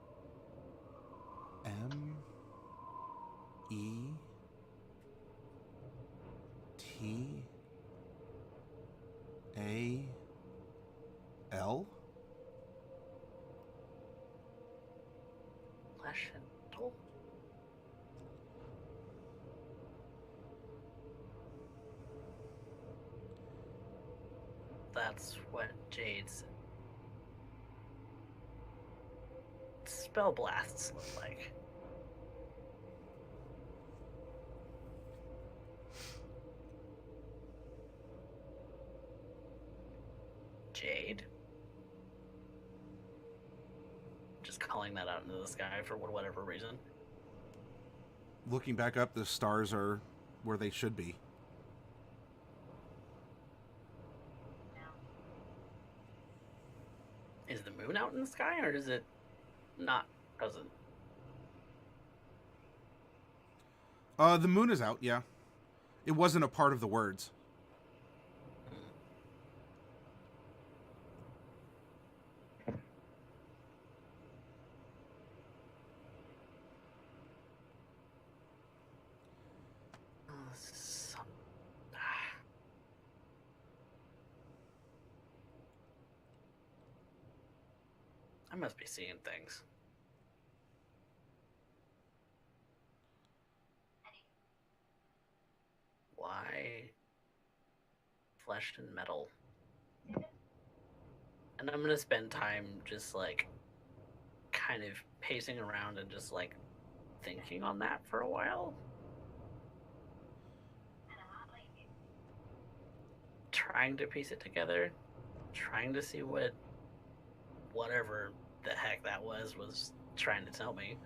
[SPEAKER 1] M-E-T-A-L?
[SPEAKER 3] Flesh and metal? That's what Jade said. spell blasts look like? Jade? Just calling that out into the sky for whatever reason.
[SPEAKER 1] Looking back up, the stars are where they should be.
[SPEAKER 3] Is the moon out in the sky, or is it not present?
[SPEAKER 1] The moon is out, yeah. It wasn't a part of the words.
[SPEAKER 3] I must be seeing things. Why flesh and metal? And I'm gonna spend time just like kind of pacing around and just like thinking on that for a while. Trying to piece it together, trying to see what whatever the heck that was trying to tell me.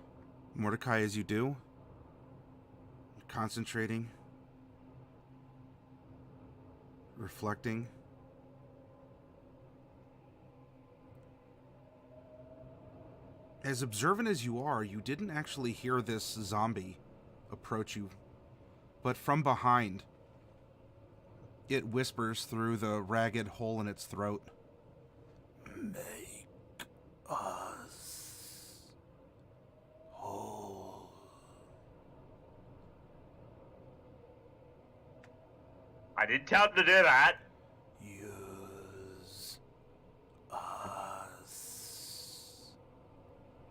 [SPEAKER 1] Mordecai, as you do, concentrating, reflecting. As observant as you are, you didn't actually hear this zombie approach you, but from behind, it whispers through the ragged hole in its throat. Make us whole.
[SPEAKER 2] I didn't tell him to do that.
[SPEAKER 1] Use us.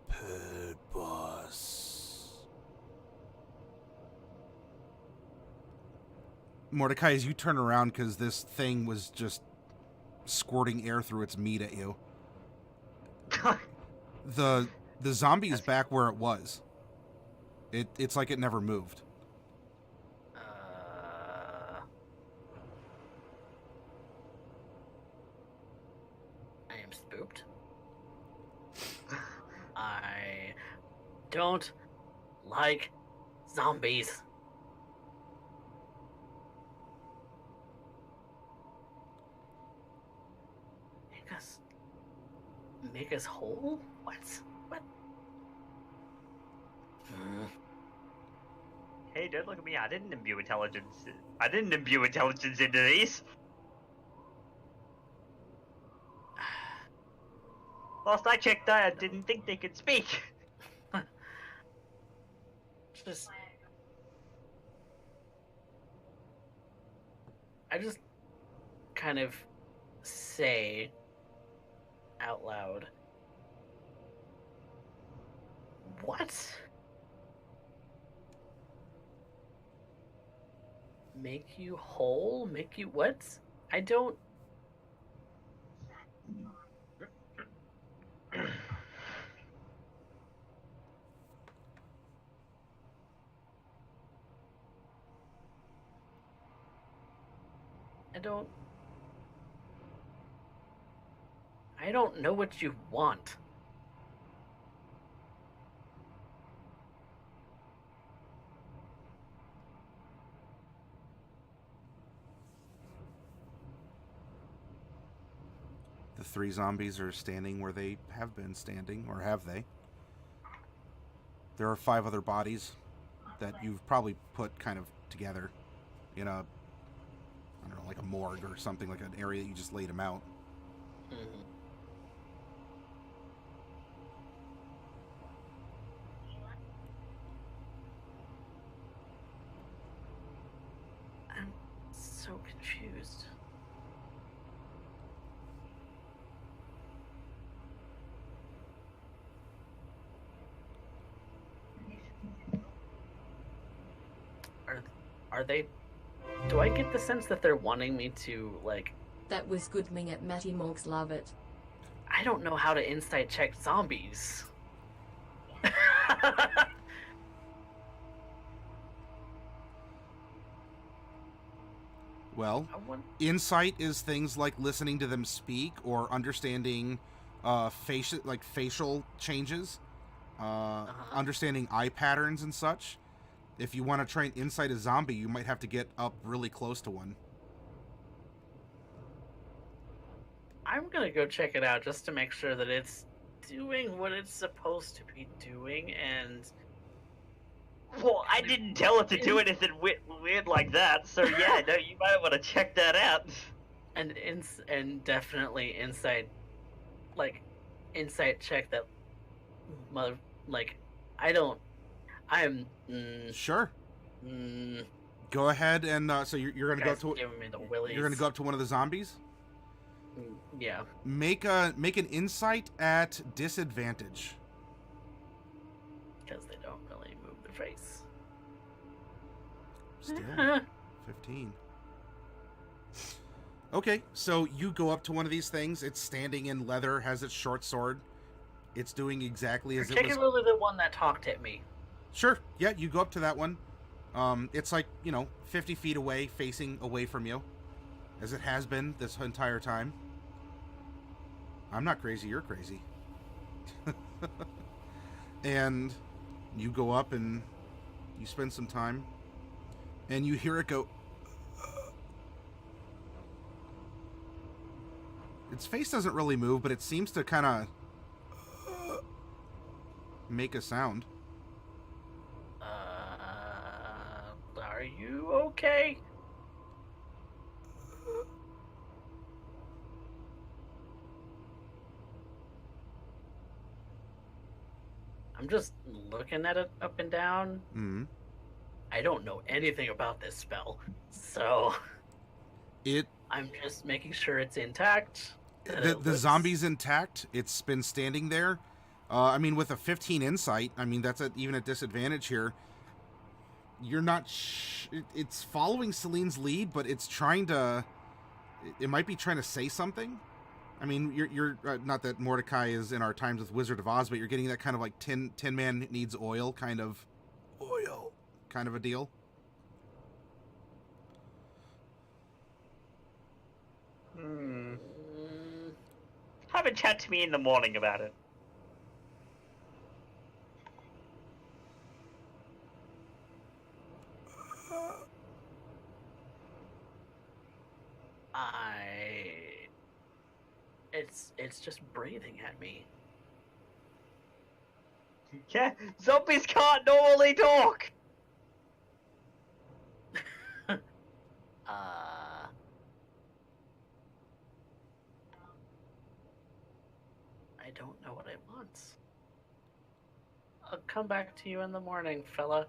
[SPEAKER 1] Purpose. Mordecai, as you turn around, because this thing was just squirting air through its meat at you. The zombie is back where it was. It's like it never moved.
[SPEAKER 3] I am spooked. I don't like zombies. Make us whole? What?
[SPEAKER 2] Hey, don't look at me. I didn't imbue intelligence into these. Last I checked, I didn't think they could speak.
[SPEAKER 3] I just kind of say out loud, what? Make you whole? Make you what? I don't... I don't know what you want.
[SPEAKER 1] The three zombies are standing where they have been standing, or have they? There are 5 other bodies that you've probably put kind of together in a, I don't know, like a morgue or something, like an area that you just laid them out.
[SPEAKER 3] Mm-hmm. I'm so confused. Are they... Do I get the sense that they're wanting me to, like...
[SPEAKER 5] That was good ming at MattyMorgs, love it.
[SPEAKER 3] I don't know how to insight check zombies.
[SPEAKER 1] Well,
[SPEAKER 3] I want...
[SPEAKER 1] insight is things like listening to them speak or understanding facial changes, understanding eye patterns and such. If you want to try and insight a zombie, you might have to get up really close to one.
[SPEAKER 3] I'm gonna go check it out just to make sure that it's doing what it's supposed to be doing, and...
[SPEAKER 2] Well, I didn't tell it to do anything weird like that, so yeah, no, you might want to check that out.
[SPEAKER 3] And definitely insight check that
[SPEAKER 1] Sure. Go ahead and so you're gonna go up to
[SPEAKER 3] giving me the willies.
[SPEAKER 1] you're gonna go up to one of the zombies.
[SPEAKER 3] Yeah.
[SPEAKER 1] Make an insight at disadvantage.
[SPEAKER 3] Because they don't really move their face.
[SPEAKER 1] Still 15. Okay, so you go up to one of these things. It's standing in leather, has its short sword. It's doing exactly as it was.
[SPEAKER 3] Particularly the one that talked at me.
[SPEAKER 1] Sure. Yeah, you go up to that one. It's like, 50 feet away, facing away from you, as it has been this entire time. I'm not crazy, you're crazy. And you go up and you spend some time, and you hear it go. Its face doesn't really move, but it seems to kind of make a sound.
[SPEAKER 3] Are you okay? I'm just looking at it up and down.
[SPEAKER 1] Mm-hmm.
[SPEAKER 3] I don't know anything about this spell, so
[SPEAKER 1] It
[SPEAKER 3] I'm just making sure it's intact.
[SPEAKER 1] the zombie's intact. It's been standing there. With a 15 insight, that's even at disadvantage here. You're not. It's following Selene's lead, but it's trying to. It might be trying to say something. You're not that Mordecai is in our times with Wizard of Oz, but you're getting that kind of like tin man needs oil kind of a deal.
[SPEAKER 2] Have a chat to me in the morning about it.
[SPEAKER 3] It's just breathing at me.
[SPEAKER 2] Yeah, zombies can't normally talk!
[SPEAKER 3] I don't know what it wants. I'll come back to you in the morning, fella.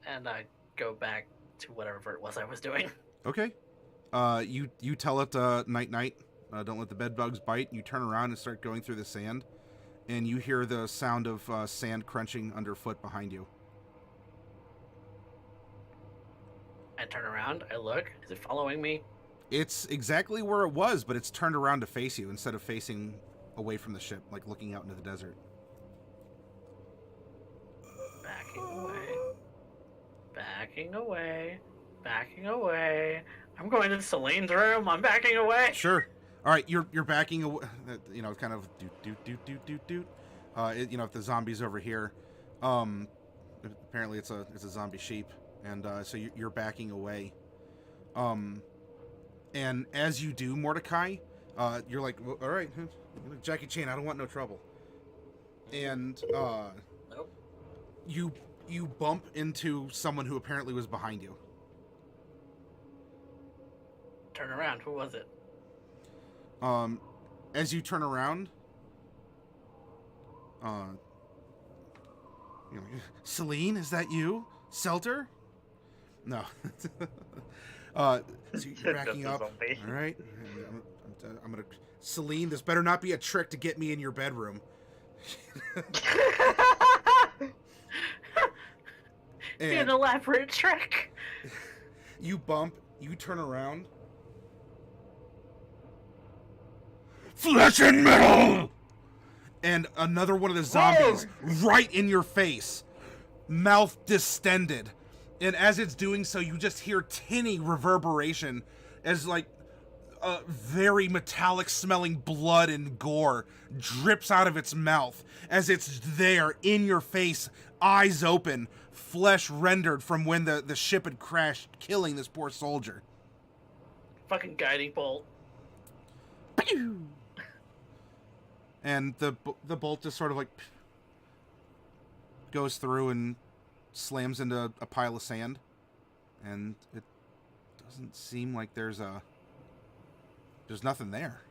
[SPEAKER 3] And I go back to whatever it was I was doing.
[SPEAKER 1] Okay. You tell it night. Don't let the bed bugs bite. You turn around and start going through the sand, and you hear the sound of sand crunching underfoot behind you.
[SPEAKER 3] I turn around, I look. Is it following me?
[SPEAKER 1] It's exactly where it was, but it's turned around to face you instead of facing away from the ship, like looking out into the desert.
[SPEAKER 3] Backing away. Backing away. Backing away. I'm going to Selene's room. I'm backing away.
[SPEAKER 1] Sure. All right, you're backing away. Kind of doot. If the zombie's over here, apparently it's a zombie sheep, and so you're backing away. And as you do, Mordecai, you're like, well, all right, Jackie Chan, I don't want no trouble. And
[SPEAKER 3] Nope.
[SPEAKER 1] you bump into someone who apparently was behind you.
[SPEAKER 3] Turn around. Who was it?
[SPEAKER 1] As you turn around, Selene, is that you? Selter? No. So you're backing up. All right. I'm gonna. Selene, this better not be a trick to get me in your bedroom.
[SPEAKER 3] Be an elaborate trick.
[SPEAKER 1] You bump. You turn around. Flesh and metal! And another one of the zombies right in your face, mouth distended, And as it's doing so, you just hear tinny reverberation as, like, very metallic smelling blood and gore drips out of its mouth as it's there in your face, eyes open, flesh rendered from when the ship had crashed, killing this poor soldier.
[SPEAKER 3] Fucking guiding bolt.
[SPEAKER 1] And the bolt just sort of like goes through and slams into a pile of sand, and it doesn't seem like there's nothing there.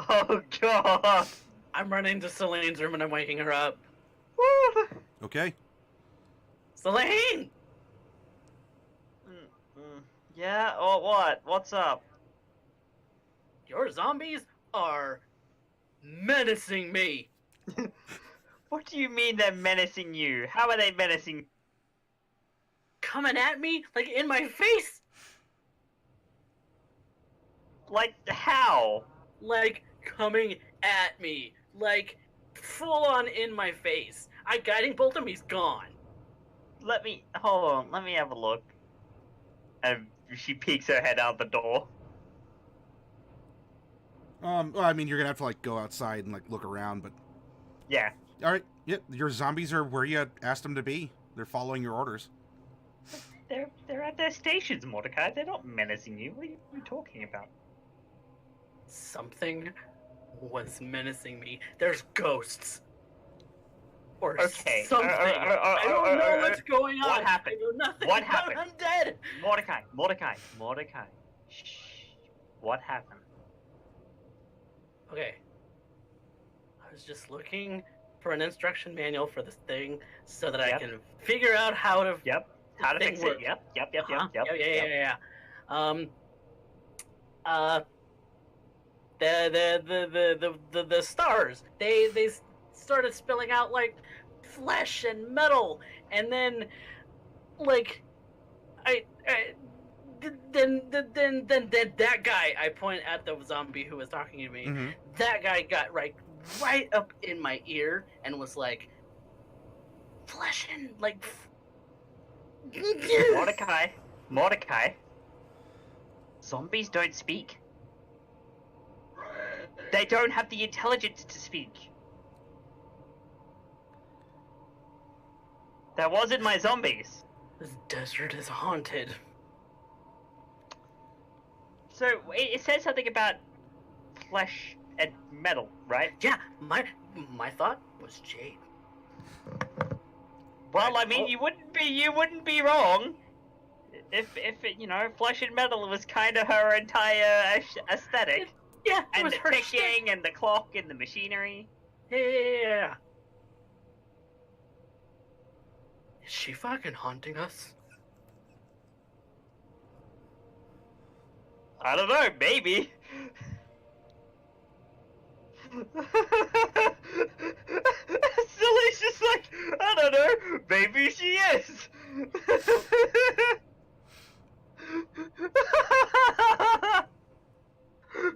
[SPEAKER 2] Oh god!
[SPEAKER 3] I'm running to Selene's room and I'm waking her up.
[SPEAKER 1] Okay.
[SPEAKER 3] Selene!
[SPEAKER 2] Yeah, or what? What's up?
[SPEAKER 3] Your zombies are menacing me.
[SPEAKER 2] What do you mean they're menacing you? How are they menacing?
[SPEAKER 3] Coming at me, like in my face.
[SPEAKER 2] Like, how?
[SPEAKER 3] Like coming at me. Like full on in my face. I guiding bolt him, he's gone.
[SPEAKER 2] Hold on, let me have a look. And she peeks her head out the door.
[SPEAKER 1] Well, I mean, you're gonna have to like go outside and like look around, but
[SPEAKER 2] Yeah.
[SPEAKER 1] all right. Yep, your zombies are where you asked them to be. They're following your orders.
[SPEAKER 2] They're at their stations, Mordecai. They're not menacing you. What are you talking about?
[SPEAKER 3] Something was menacing me. There's ghosts. Or
[SPEAKER 2] Okay,
[SPEAKER 3] something. I don't know what's going on.
[SPEAKER 2] What happened?
[SPEAKER 3] I know nothing
[SPEAKER 2] What
[SPEAKER 3] about
[SPEAKER 2] happened?
[SPEAKER 3] undead.
[SPEAKER 2] Mordecai. Shh. What happened?
[SPEAKER 3] Okay. I was just looking for an instruction manual for this thing so that I
[SPEAKER 2] Yep.
[SPEAKER 3] can figure out how to.
[SPEAKER 2] Yep. How to
[SPEAKER 3] thing
[SPEAKER 2] fix
[SPEAKER 3] works.
[SPEAKER 2] it? Yep.
[SPEAKER 3] Uh-huh.
[SPEAKER 2] Yep.
[SPEAKER 3] Yeah. The stars. They started spilling out like flesh and metal, and then like then that guy. I point at the zombie who was talking to me.
[SPEAKER 1] Mm-hmm.
[SPEAKER 3] That guy got right up in my ear and was like, flesh and like.
[SPEAKER 2] Mordecai. Zombies don't speak. They don't have the intelligence to speak. That wasn't my zombies.
[SPEAKER 3] This desert is haunted.
[SPEAKER 2] So it says something about flesh and metal, right?
[SPEAKER 3] Yeah, my thought was jade.
[SPEAKER 2] Well, I mean, you wouldn't be wrong. If flesh and metal was kind of her entire aesthetic.
[SPEAKER 3] Yeah, it
[SPEAKER 2] And
[SPEAKER 3] was
[SPEAKER 2] the
[SPEAKER 3] her
[SPEAKER 2] ticking
[SPEAKER 3] shtick.
[SPEAKER 2] and the clock and the machinery.
[SPEAKER 3] Yeah. Is she fucking haunting us?
[SPEAKER 2] I don't know, maybe. Silly's just like, I don't know, maybe she is.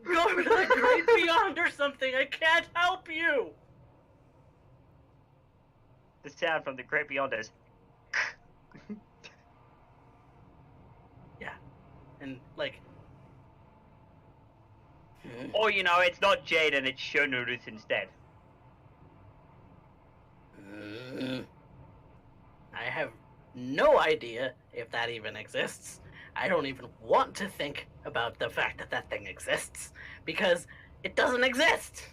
[SPEAKER 3] Go to the great beyond or something. I can't help you.
[SPEAKER 2] The sound from the great beyond is.
[SPEAKER 3] Yeah, and like.
[SPEAKER 2] Or, it's not Jade and it's Shonuruth instead.
[SPEAKER 3] I have no idea if that even exists. I don't even want to think about the fact that that thing exists, because it doesn't exist.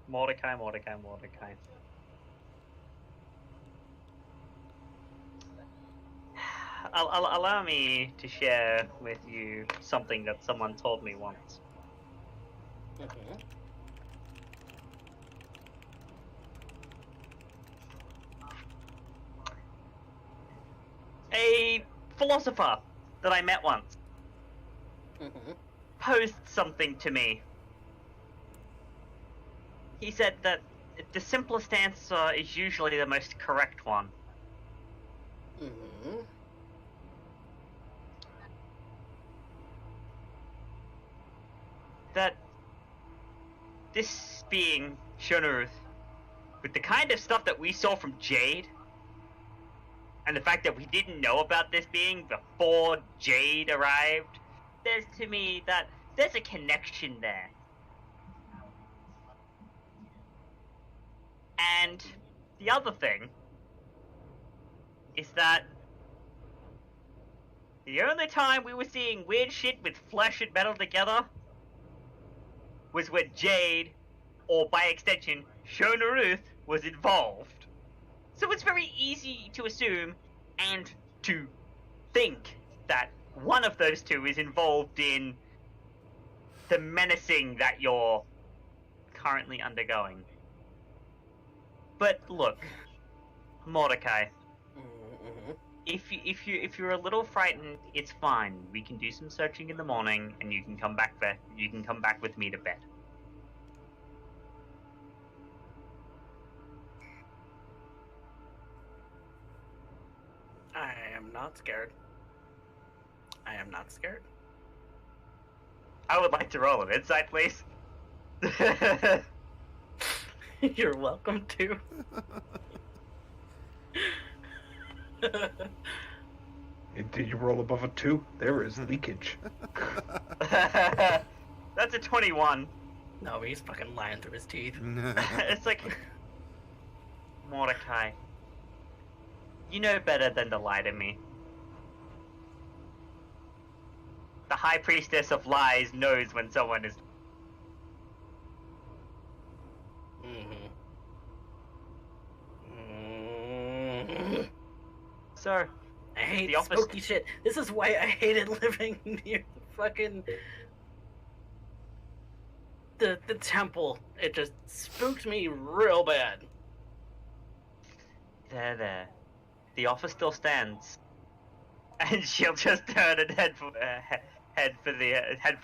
[SPEAKER 2] Mordecai. Allow me to share with you something that someone told me once. A philosopher that I met once posed something to me. He said that the simplest answer is usually the most correct one. That this being, Shonuruth, with the kind of stuff that we saw from Jade, and the fact that we didn't know about this being before Jade arrived, there's to me that there's a connection there. And the other thing is that the only time we were seeing weird shit with flesh and metal together was when Jade, or by extension, Shona Ruth, was involved. So it's very easy to assume and to think that one of those two is involved in the menacing that you're currently undergoing. But look, Mordecai, if you're a little frightened, it's fine. We can do some searching in the morning, and you can come back with me to bed.
[SPEAKER 3] I am not scared. I am not scared.
[SPEAKER 2] I would like to roll an insight, please.
[SPEAKER 3] You're welcome to.
[SPEAKER 4] Did you roll above a 2? There is leakage.
[SPEAKER 2] That's a 21.
[SPEAKER 3] No, he's fucking lying through his teeth.
[SPEAKER 2] It's like, Mordecai, you know better than to lie to me. The High Priestess of Lies knows when someone is... Sir,
[SPEAKER 3] I hate
[SPEAKER 2] the office...
[SPEAKER 3] spooky shit. This is why I hated living near the fucking... The temple. It just spooked me real bad.
[SPEAKER 2] There. The offer still stands. And she'll just turn and head for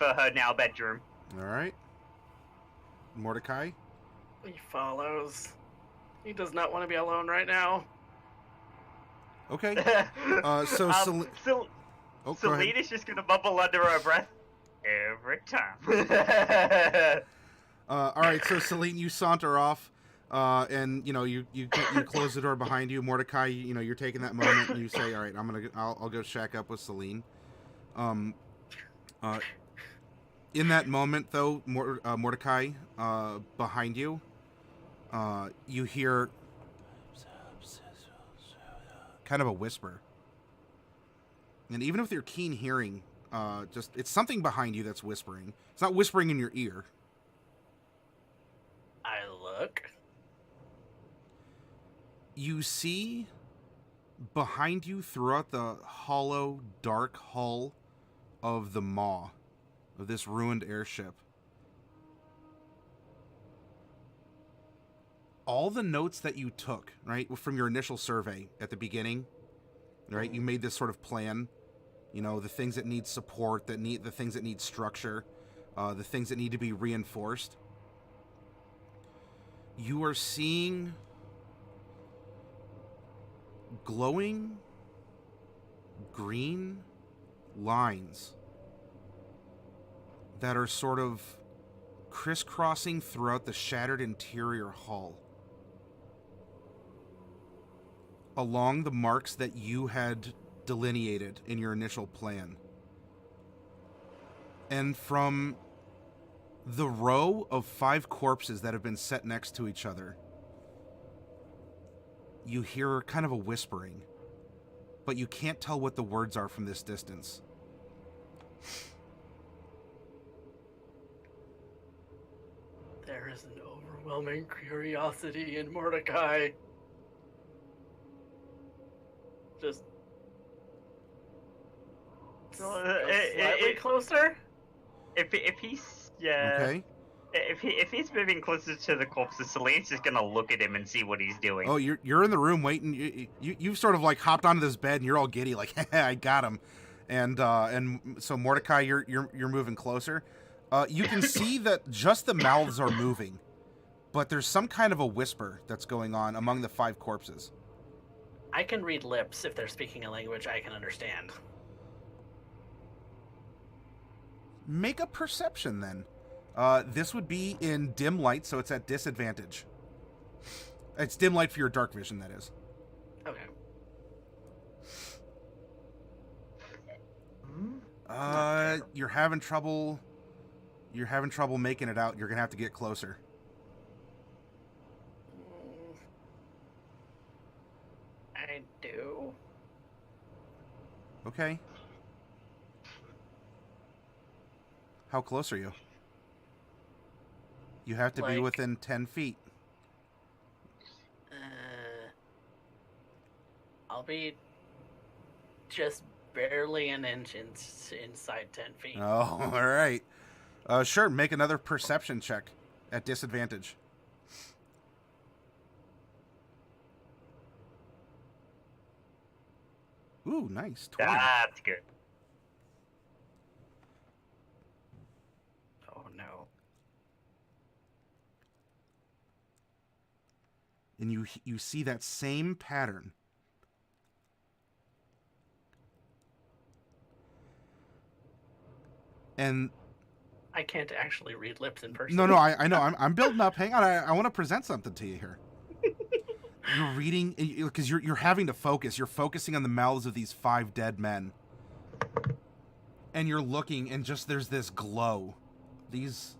[SPEAKER 2] her now bedroom.
[SPEAKER 1] All right. Mordecai?
[SPEAKER 3] He follows. He does not want to be alone right now.
[SPEAKER 1] Okay. So
[SPEAKER 2] Selene
[SPEAKER 1] go ahead.
[SPEAKER 2] is just gonna mumble under her breath every time.
[SPEAKER 1] All right, so Selene, you saunter off, and you close the door behind you. Mordecai, you're taking that moment, and you say, "All right, I'll go shack up with Selene." In that moment, though, Mordecai, behind you, you hear kind of a whisper, and even with your keen hearing, it's something behind you that's whispering. It's not whispering in your ear.
[SPEAKER 3] I look.
[SPEAKER 1] You see behind you throughout the hollow, dark hull of the maw, of this ruined airship, all the notes that you took, right, from your initial survey at the beginning, right, you made this sort of plan, the things that need support, the things that need structure, the things that need to be reinforced. You are seeing glowing green lines that are sort of crisscrossing throughout the shattered interior hull, along the marks that you had delineated in your initial plan. And from the row of 5 corpses that have been set next to each other, you hear kind of a whispering, but you can't tell what the words are from this distance.
[SPEAKER 3] There is an overwhelming curiosity in Mordecai. Just slightly closer.
[SPEAKER 2] If he's
[SPEAKER 1] Okay.
[SPEAKER 2] If he's moving closer to the corpses, Selene's just gonna look at him and see what he's doing.
[SPEAKER 1] Oh, you're in the room waiting. You've sort of like hopped onto this bed and you're all giddy, like, I got him. And so Mordecai, you're moving closer. You can see that just the mouths are moving, but there's some kind of a whisper that's going on among the 5 corpses.
[SPEAKER 3] I can read lips if they're speaking a language I can understand.
[SPEAKER 1] Make a perception then. This would be in dim light, so it's at disadvantage. It's dim light for your dark vision, that is.
[SPEAKER 3] Okay.
[SPEAKER 1] You're having trouble. You're having trouble making it out. You're gonna have to get closer.
[SPEAKER 3] I do.
[SPEAKER 1] Okay. How close are you? You have to be
[SPEAKER 3] Like-
[SPEAKER 1] within 10 feet.
[SPEAKER 3] I'll be just barely an inch inside 10 feet.
[SPEAKER 1] Oh, all right. Sure, make another perception check at disadvantage. Ooh, nice. 20.
[SPEAKER 2] That's good.
[SPEAKER 3] Oh no.
[SPEAKER 1] And you see that same pattern. And
[SPEAKER 3] I can't actually read lips in person.
[SPEAKER 1] no, I know. I'm building up. Hang on, I want to present something to you here. You're reading because you're having to focus. You're focusing on the mouths of these 5 dead men, and you're looking, and just there's this glow, these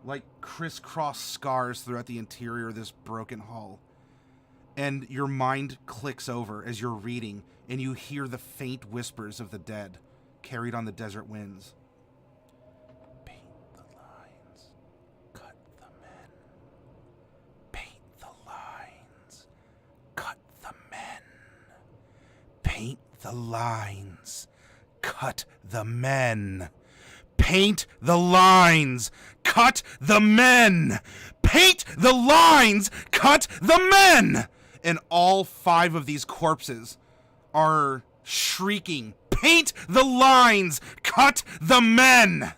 [SPEAKER 1] like crisscross scars throughout the interior of this broken hull, and your mind clicks over as you're reading, and you hear the faint whispers of the dead, carried on the desert winds. Paint the lines. Cut the men. Paint the lines. Cut the men. Paint the lines. Cut the men. And all 5 of these corpses are shrieking, paint the lines. Cut the men.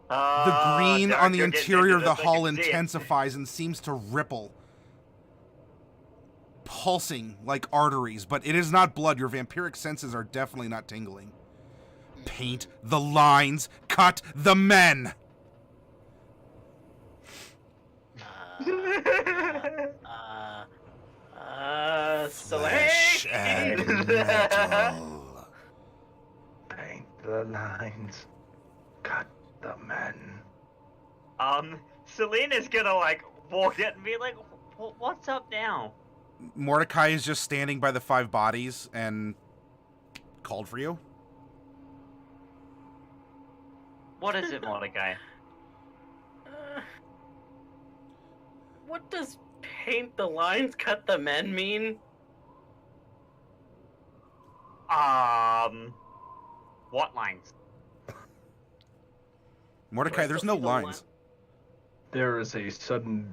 [SPEAKER 1] The green on the interior of the hull intensifies and seems to ripple, pulsing like arteries, but it is not blood. Your vampiric senses are definitely not tingling. Paint the lines, cut the men. Flesh and metal.
[SPEAKER 4] Paint the lines, cut the men.
[SPEAKER 2] Selene is gonna like walk in and be like, "What's up now?"
[SPEAKER 1] Mordecai is just standing by the 5 bodies and called for you.
[SPEAKER 2] What is it, Mordecai?
[SPEAKER 3] What does paint the lines, cut the men mean?
[SPEAKER 2] What lines?
[SPEAKER 1] Mordecai, there's no lines.
[SPEAKER 4] There is a sudden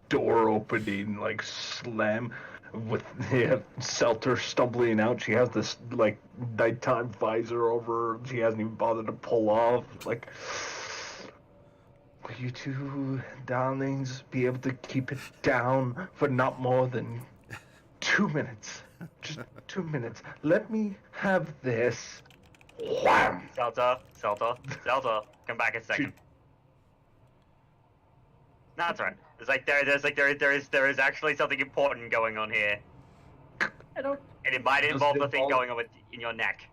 [SPEAKER 4] door opening, like slam, with Selter stumbling out. She has this like nighttime visor over her. She hasn't even bothered to pull off. Like, will you two darlings be able to keep it down for not more than 2 minutes? Just 2 minutes. Let me have this. Wham!
[SPEAKER 2] Zelda, come back a second. No, that's right. It's like there is actually something important going on here.
[SPEAKER 3] I don't.
[SPEAKER 2] And it might involve the thing going on in your neck.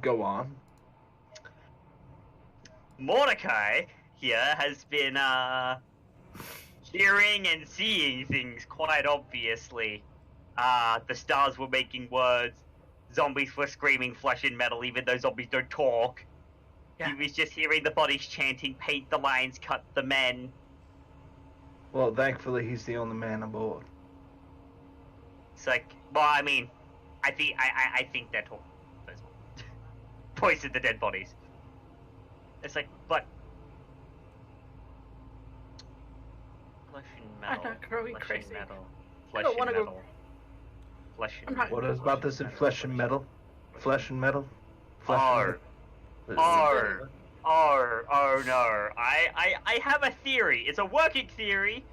[SPEAKER 4] Go on.
[SPEAKER 2] Mordecai here has been hearing and seeing things quite obviously. The stars were making words. Zombies were screaming flesh and metal, even though zombies don't talk.
[SPEAKER 3] Yeah.
[SPEAKER 2] He was just hearing the bodies chanting, paint the lines, cut the men.
[SPEAKER 4] Well, thankfully he's the only man aboard.
[SPEAKER 2] It's like, well, I mean, I think they're talking. Points at the dead bodies. It's like, but flesh and metal.
[SPEAKER 3] I'm not growing
[SPEAKER 2] flesh
[SPEAKER 3] crazy.
[SPEAKER 2] And metal.
[SPEAKER 3] I
[SPEAKER 2] Flesh
[SPEAKER 3] don't
[SPEAKER 2] and
[SPEAKER 3] wanna go-
[SPEAKER 2] metal. Flesh and
[SPEAKER 3] I'm not-
[SPEAKER 2] metal.
[SPEAKER 4] What is about this in flesh and metal? Flesh and metal? Flesh
[SPEAKER 2] R.
[SPEAKER 4] and metal?
[SPEAKER 2] Oh no. I have a theory. It's a working theory,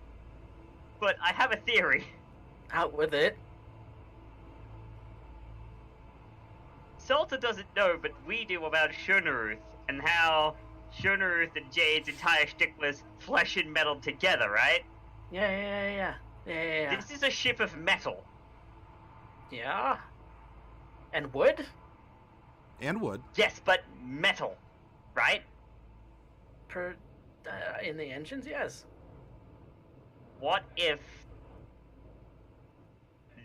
[SPEAKER 2] but I have a theory.
[SPEAKER 3] Out with it.
[SPEAKER 2] Salta doesn't know, but we do about Shunaruth and how Shonuruth and Jade's entire shtick was flesh and metal together, right?
[SPEAKER 3] Yeah.
[SPEAKER 2] This is a ship of metal.
[SPEAKER 3] Yeah. And wood?
[SPEAKER 1] And wood.
[SPEAKER 2] Yes, but metal, right?
[SPEAKER 3] In the engines, yes.
[SPEAKER 2] What if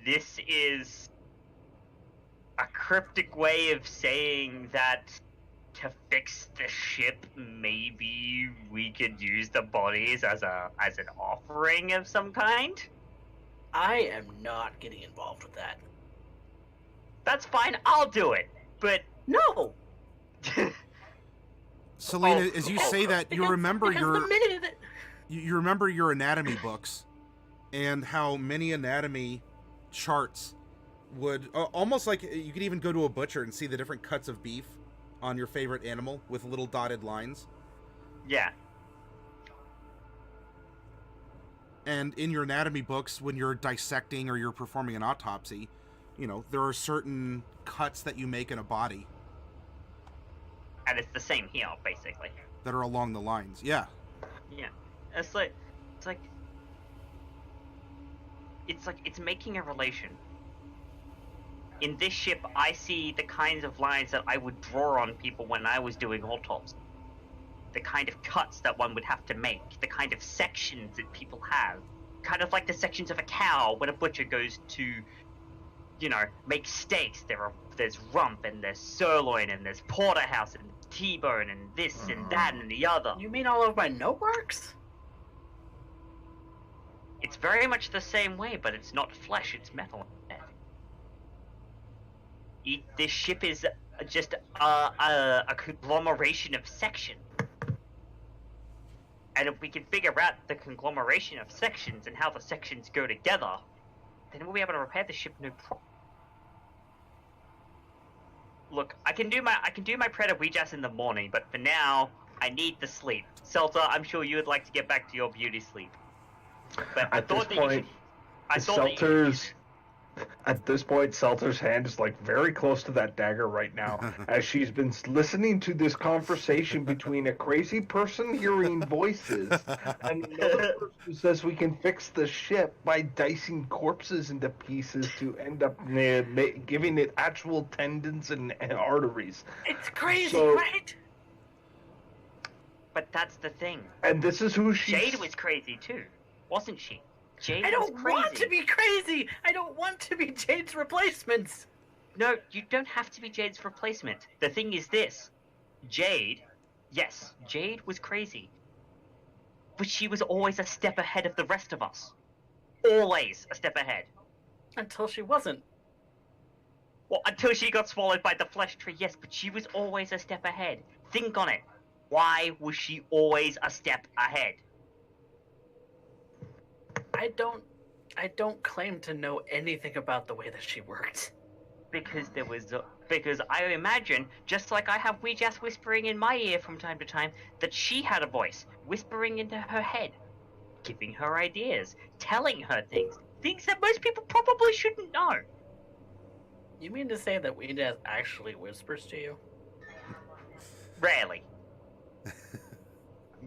[SPEAKER 2] this is a cryptic way of saying that to fix the ship, maybe we could use the bodies as an offering of some kind?
[SPEAKER 3] I am not getting involved with that.
[SPEAKER 2] That's fine, I'll do it. But
[SPEAKER 3] No!
[SPEAKER 1] Selene, as you say that, you remember
[SPEAKER 3] because
[SPEAKER 1] your
[SPEAKER 3] the minute that...
[SPEAKER 1] you remember your anatomy books, and how many anatomy charts would almost like you could even go to a butcher and see the different cuts of beef on your favorite animal with little dotted lines.
[SPEAKER 2] yeah.
[SPEAKER 1] And in your anatomy books, when you're dissecting or you're performing an autopsy, you know, there are certain cuts that you make in a body
[SPEAKER 2] And it's the same here, basically.
[SPEAKER 1] that are along the lines. Yeah.
[SPEAKER 2] Yeah. It's making a relation. In this ship, I see the kinds of lines that I would draw on people when I was doing autopsy. The kind of cuts that one would have to make. The kind of sections that people have. Kind of like the sections of a cow when a butcher goes to, you know, make steaks. There's rump, and there's sirloin, and there's porterhouse, and T-bone, and this, and that, and the other.
[SPEAKER 3] You mean all of my note marks?
[SPEAKER 2] It's very much the same way, but it's not flesh, it's metal. This ship is just a conglomeration of section. And if we can figure out the conglomeration of sections and how the sections go together, then we'll be able to repair the ship no problem. Look, I can do my Predator Ouijas in the morning, but for now, I need the sleep. Seltzer, I'm sure you would like to get back to your beauty sleep. But
[SPEAKER 4] At this point, Seltzer's hand is like very close to that dagger right now, as she's been listening to this conversation between a crazy person hearing voices and another person who says we can fix the ship by dicing corpses into pieces to end up giving it actual tendons and arteries.
[SPEAKER 3] It's crazy,
[SPEAKER 4] So-
[SPEAKER 3] right?
[SPEAKER 2] But that's the thing.
[SPEAKER 4] And this is who she.
[SPEAKER 2] Jade was crazy too, wasn't she? Jade
[SPEAKER 3] I don't
[SPEAKER 2] was crazy.
[SPEAKER 3] want to be crazy! I don't want to be Jade's replacements!
[SPEAKER 2] No, you don't have to be Jade's replacement. The thing is this. Jade was crazy. But she was always a step ahead of the rest of us. Always a step ahead.
[SPEAKER 3] Until she wasn't.
[SPEAKER 2] Well, until she got swallowed by the flesh tree, yes, but she was always a step ahead. Think on it. Why was she always a step ahead?
[SPEAKER 3] I don't claim to know anything about the way that she worked.
[SPEAKER 2] Because I imagine, just like I have Ouija's whispering in my ear from time to time, that she had a voice whispering into her head, giving her ideas, telling her things that most people probably shouldn't know.
[SPEAKER 3] You mean to say that Ouija actually whispers to you?
[SPEAKER 2] Rarely.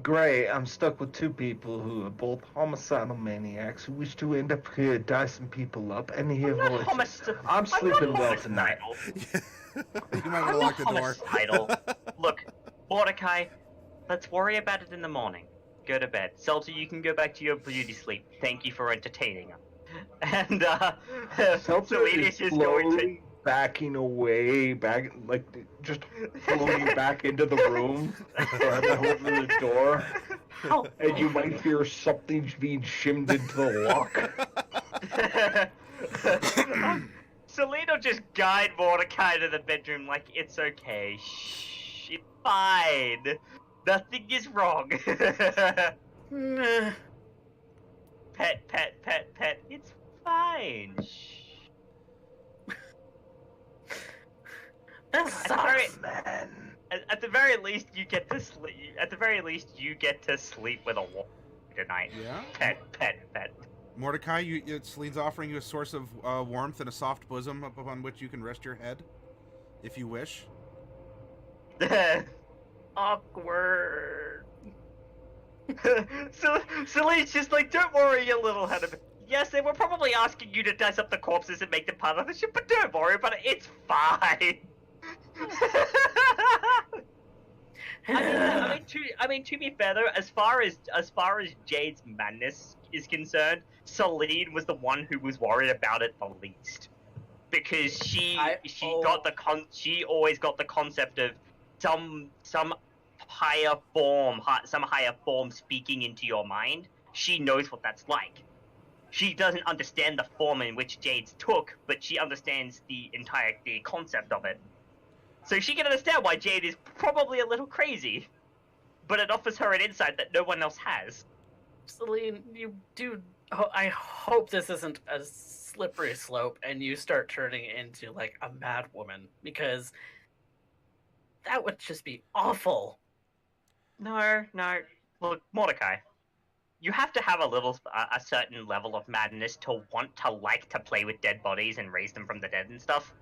[SPEAKER 4] Gray, I'm stuck with two people who are both homicidal maniacs who wish to end up here dicing people up and hear
[SPEAKER 2] I'm not
[SPEAKER 4] voices.
[SPEAKER 2] homicidal.
[SPEAKER 4] I'm sleeping well tonight.
[SPEAKER 1] You might want to lock the door.
[SPEAKER 2] Homicidal. Look, Mordecai, let's worry about it in the morning. Go to bed. Seltzer, you can go back to your beauty sleep. Thank you for entertaining us. And,
[SPEAKER 4] Seltzer
[SPEAKER 2] Selene
[SPEAKER 4] is
[SPEAKER 2] just going to...
[SPEAKER 4] slowly backing away, like just floating back into the room, over the door, and you might hear something being shimmed into the lock.
[SPEAKER 2] Selene will just guide Mordecai to the bedroom like, it's okay. Shh, it's fine. Nothing is wrong.
[SPEAKER 3] Nah.
[SPEAKER 2] Pet. It's fine. Shh.
[SPEAKER 3] That sucks.
[SPEAKER 4] Man.
[SPEAKER 2] At the very least, you get to sleep. At the very least, you get to sleep with a wolf tonight.
[SPEAKER 1] Yeah.
[SPEAKER 2] Pet.
[SPEAKER 1] Mordecai, Selene's offering you a source of warmth and a soft bosom upon which you can rest your head, if you wish.
[SPEAKER 3] awkward.
[SPEAKER 2] So Selene's just like, don't worry, you little head of it. Yes, they were probably asking you to dice up the corpses and make them part of the ship, but don't worry about it. It's fine. I mean, to be fair though, as far as Jade's madness is concerned, Selene was the one who was worried about it the least, because she always got the concept of some higher form speaking into your mind. She knows what that's like. She doesn't understand the form in which Jade's took, but she understands the concept of it. So she can understand why Jade is probably a little crazy, but it offers her an insight that no one else has.
[SPEAKER 3] Selene, you do. I hope this isn't a slippery slope and you start turning into like a mad woman, because that would just be awful.
[SPEAKER 2] No. Look, Mordecai, you have to have a certain level of madness to want to like to play with dead bodies and raise them from the dead and stuff.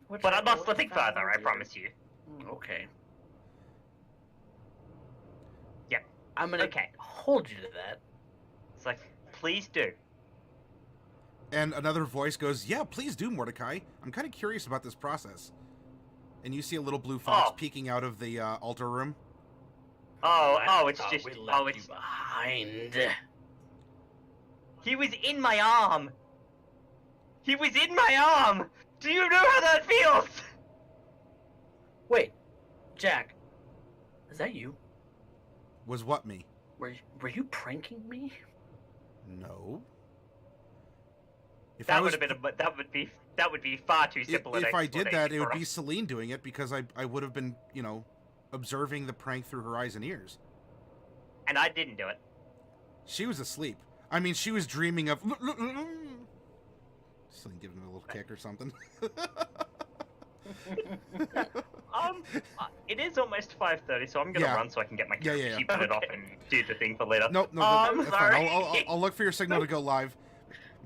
[SPEAKER 2] But I'm not slipping further, I promise you.
[SPEAKER 3] Okay.
[SPEAKER 2] Yep.
[SPEAKER 3] I'm gonna hold you to that.
[SPEAKER 2] It's like, please do.
[SPEAKER 1] And another voice goes, yeah, please do, Mordecai. I'm kind of curious about this process. And you see a little blue fox peeking out of the altar room.
[SPEAKER 2] It's
[SPEAKER 3] behind.
[SPEAKER 2] He was in my arm. Do you know how that feels?
[SPEAKER 3] Wait, Jack, is that you?
[SPEAKER 1] Was what me?
[SPEAKER 3] Were you pranking me?
[SPEAKER 1] No.
[SPEAKER 2] That would be far too simple.
[SPEAKER 1] If I did that, it would be Selene doing it, because I would have been, observing the prank through her eyes and ears.
[SPEAKER 2] And I didn't do it.
[SPEAKER 1] She was asleep. I mean, she was dreaming of... Selene giving her a little kick or something.
[SPEAKER 2] It is almost 5:30, so I'm gonna run so I can get my character sheet, put it off, and do the thing for later.
[SPEAKER 1] No, that's fine. I'll look for your signal to go live.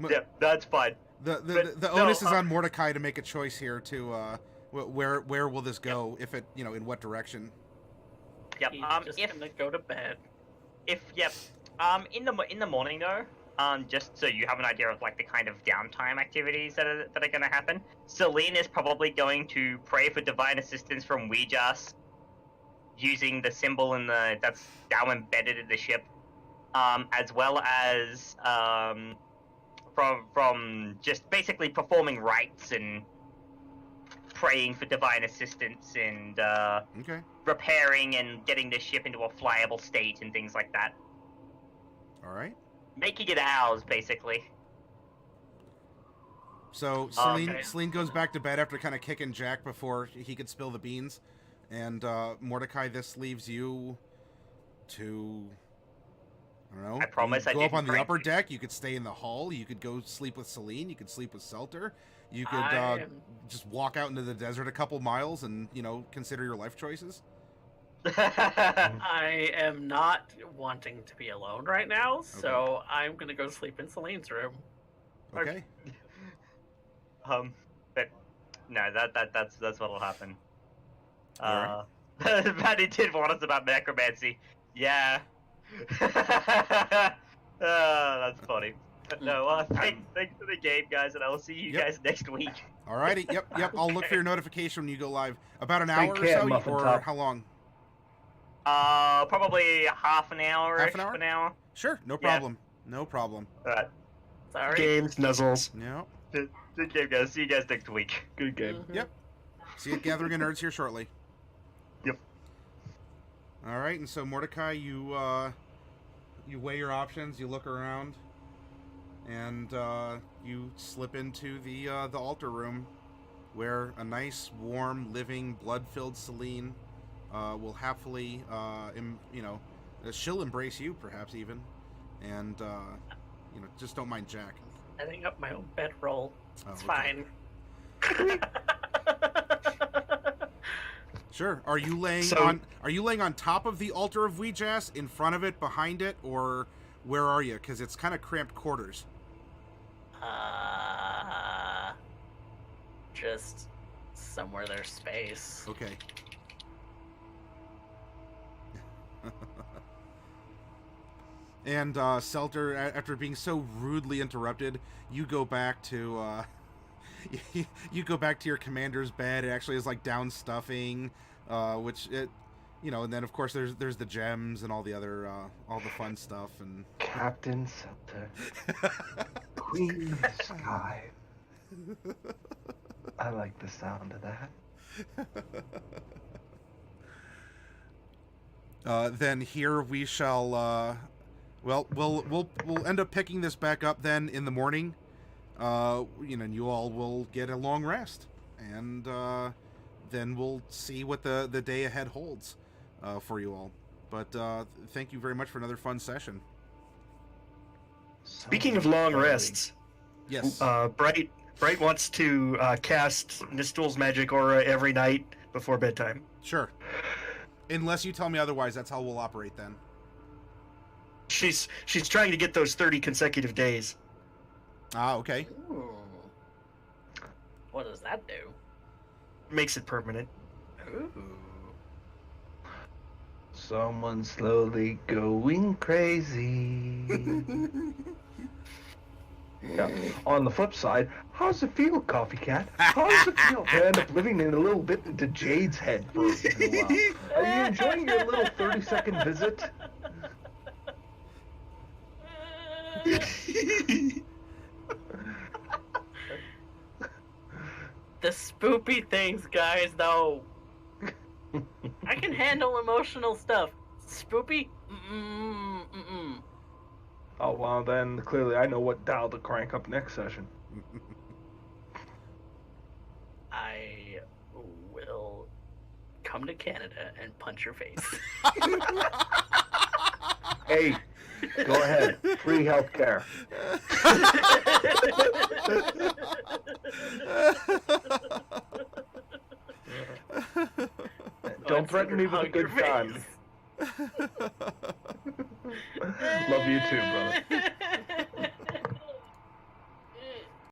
[SPEAKER 2] Yeah, that's fine.
[SPEAKER 1] The onus is on Mordecai to make a choice here to where will this go, if it in what direction.
[SPEAKER 2] Yep.
[SPEAKER 3] He's just gonna go to bed.
[SPEAKER 2] In the morning though, just so you have an idea of like the kind of downtime activities that are going to happen, Selene is probably going to pray for divine assistance from Ouijas, using the symbol that's now embedded in the ship, as well as from just basically performing rites and praying for divine assistance and repairing and getting the ship into a flyable state and things like that.
[SPEAKER 1] All right.
[SPEAKER 2] Making it ours, basically.
[SPEAKER 1] So Selene goes back to bed after kind of kicking Jack before he could spill the beans, and Mordecai, this leaves you to, I don't know.
[SPEAKER 2] I promise I
[SPEAKER 1] go up on the upper
[SPEAKER 2] you.
[SPEAKER 1] deck. You could stay in the hull. You could go sleep with Selene. You could sleep with Selter. You could just walk out into the desert a couple miles and consider your life choices.
[SPEAKER 3] I am not wanting to be alone right now, so I'm gonna go sleep in Selene's room.
[SPEAKER 1] Okay.
[SPEAKER 2] But no, that's what'll happen.
[SPEAKER 1] All
[SPEAKER 2] Matty did warn us about necromancy. Yeah. That's funny. No, thanks for the game, guys, and I will see you guys next week.
[SPEAKER 1] Alrighty. Yep. I'll look for your notification when you go live. About an hour or so, or how long?
[SPEAKER 2] Probably half an hour.
[SPEAKER 1] Half an hour? Sure, no problem.
[SPEAKER 2] Yeah.
[SPEAKER 1] No problem.
[SPEAKER 2] Alright.
[SPEAKER 3] Sorry.
[SPEAKER 6] Games, nuzzles.
[SPEAKER 1] Yep.
[SPEAKER 2] Good game, guys. See you guys next week.
[SPEAKER 6] Good game.
[SPEAKER 3] Mm-hmm.
[SPEAKER 1] Yep. See you at Gathering of Nerds here shortly.
[SPEAKER 2] Yep.
[SPEAKER 1] Alright, and so Mordecai, you weigh your options, you look around, and you slip into the altar room, where a nice, warm, living, blood-filled Selene will happily, she'll embrace you, perhaps even, and just don't mind Jack.
[SPEAKER 3] Setting up my own bedroll. It's
[SPEAKER 1] okay.
[SPEAKER 3] fine.
[SPEAKER 1] Sure. Are you laying on top of the altar of Ouijas, in front of it, behind it, or where are you? Because it's kind of cramped quarters.
[SPEAKER 3] Just somewhere there's space.
[SPEAKER 1] Okay. And Selter, after being so rudely interrupted, you go back to you go back to your commander's bed. It actually is like down stuffing, which it, and then of course there's the gems and all the other all the fun stuff and
[SPEAKER 4] Captain Selter, Queen of the Sky. I like the sound of that.
[SPEAKER 1] Then here we shall. Well, we'll end up picking this back up then in the morning. And you all will get a long rest, and then we'll see what the day ahead holds for you all. But thank you very much for another fun session.
[SPEAKER 6] Speaking of long rests,
[SPEAKER 1] Yes.
[SPEAKER 6] Bright wants to cast Nistul's magic aura every night before bedtime.
[SPEAKER 1] Sure. Unless you tell me otherwise, that's how we'll operate then.
[SPEAKER 6] She's trying to get those 30 consecutive days.
[SPEAKER 1] Ah, okay.
[SPEAKER 3] Ooh. What does that do?
[SPEAKER 6] Makes it permanent.
[SPEAKER 3] Ooh.
[SPEAKER 4] Someone slowly going crazy. Yeah. On the flip side, how's it feel, Coffee Cat? How does it feel to end up living in a little bit into Jade's head for a little while? Are you enjoying your little 30-second visit?
[SPEAKER 3] The spoopy things, guys, though. I can handle emotional stuff. Spoopy? Mm-mm.
[SPEAKER 4] Oh, well, then clearly I know what dial to crank up next session.
[SPEAKER 3] I will come to Canada and punch your face.
[SPEAKER 4] Hey, go ahead. Free healthcare. Don't threaten me with a good time. Love you too, brother.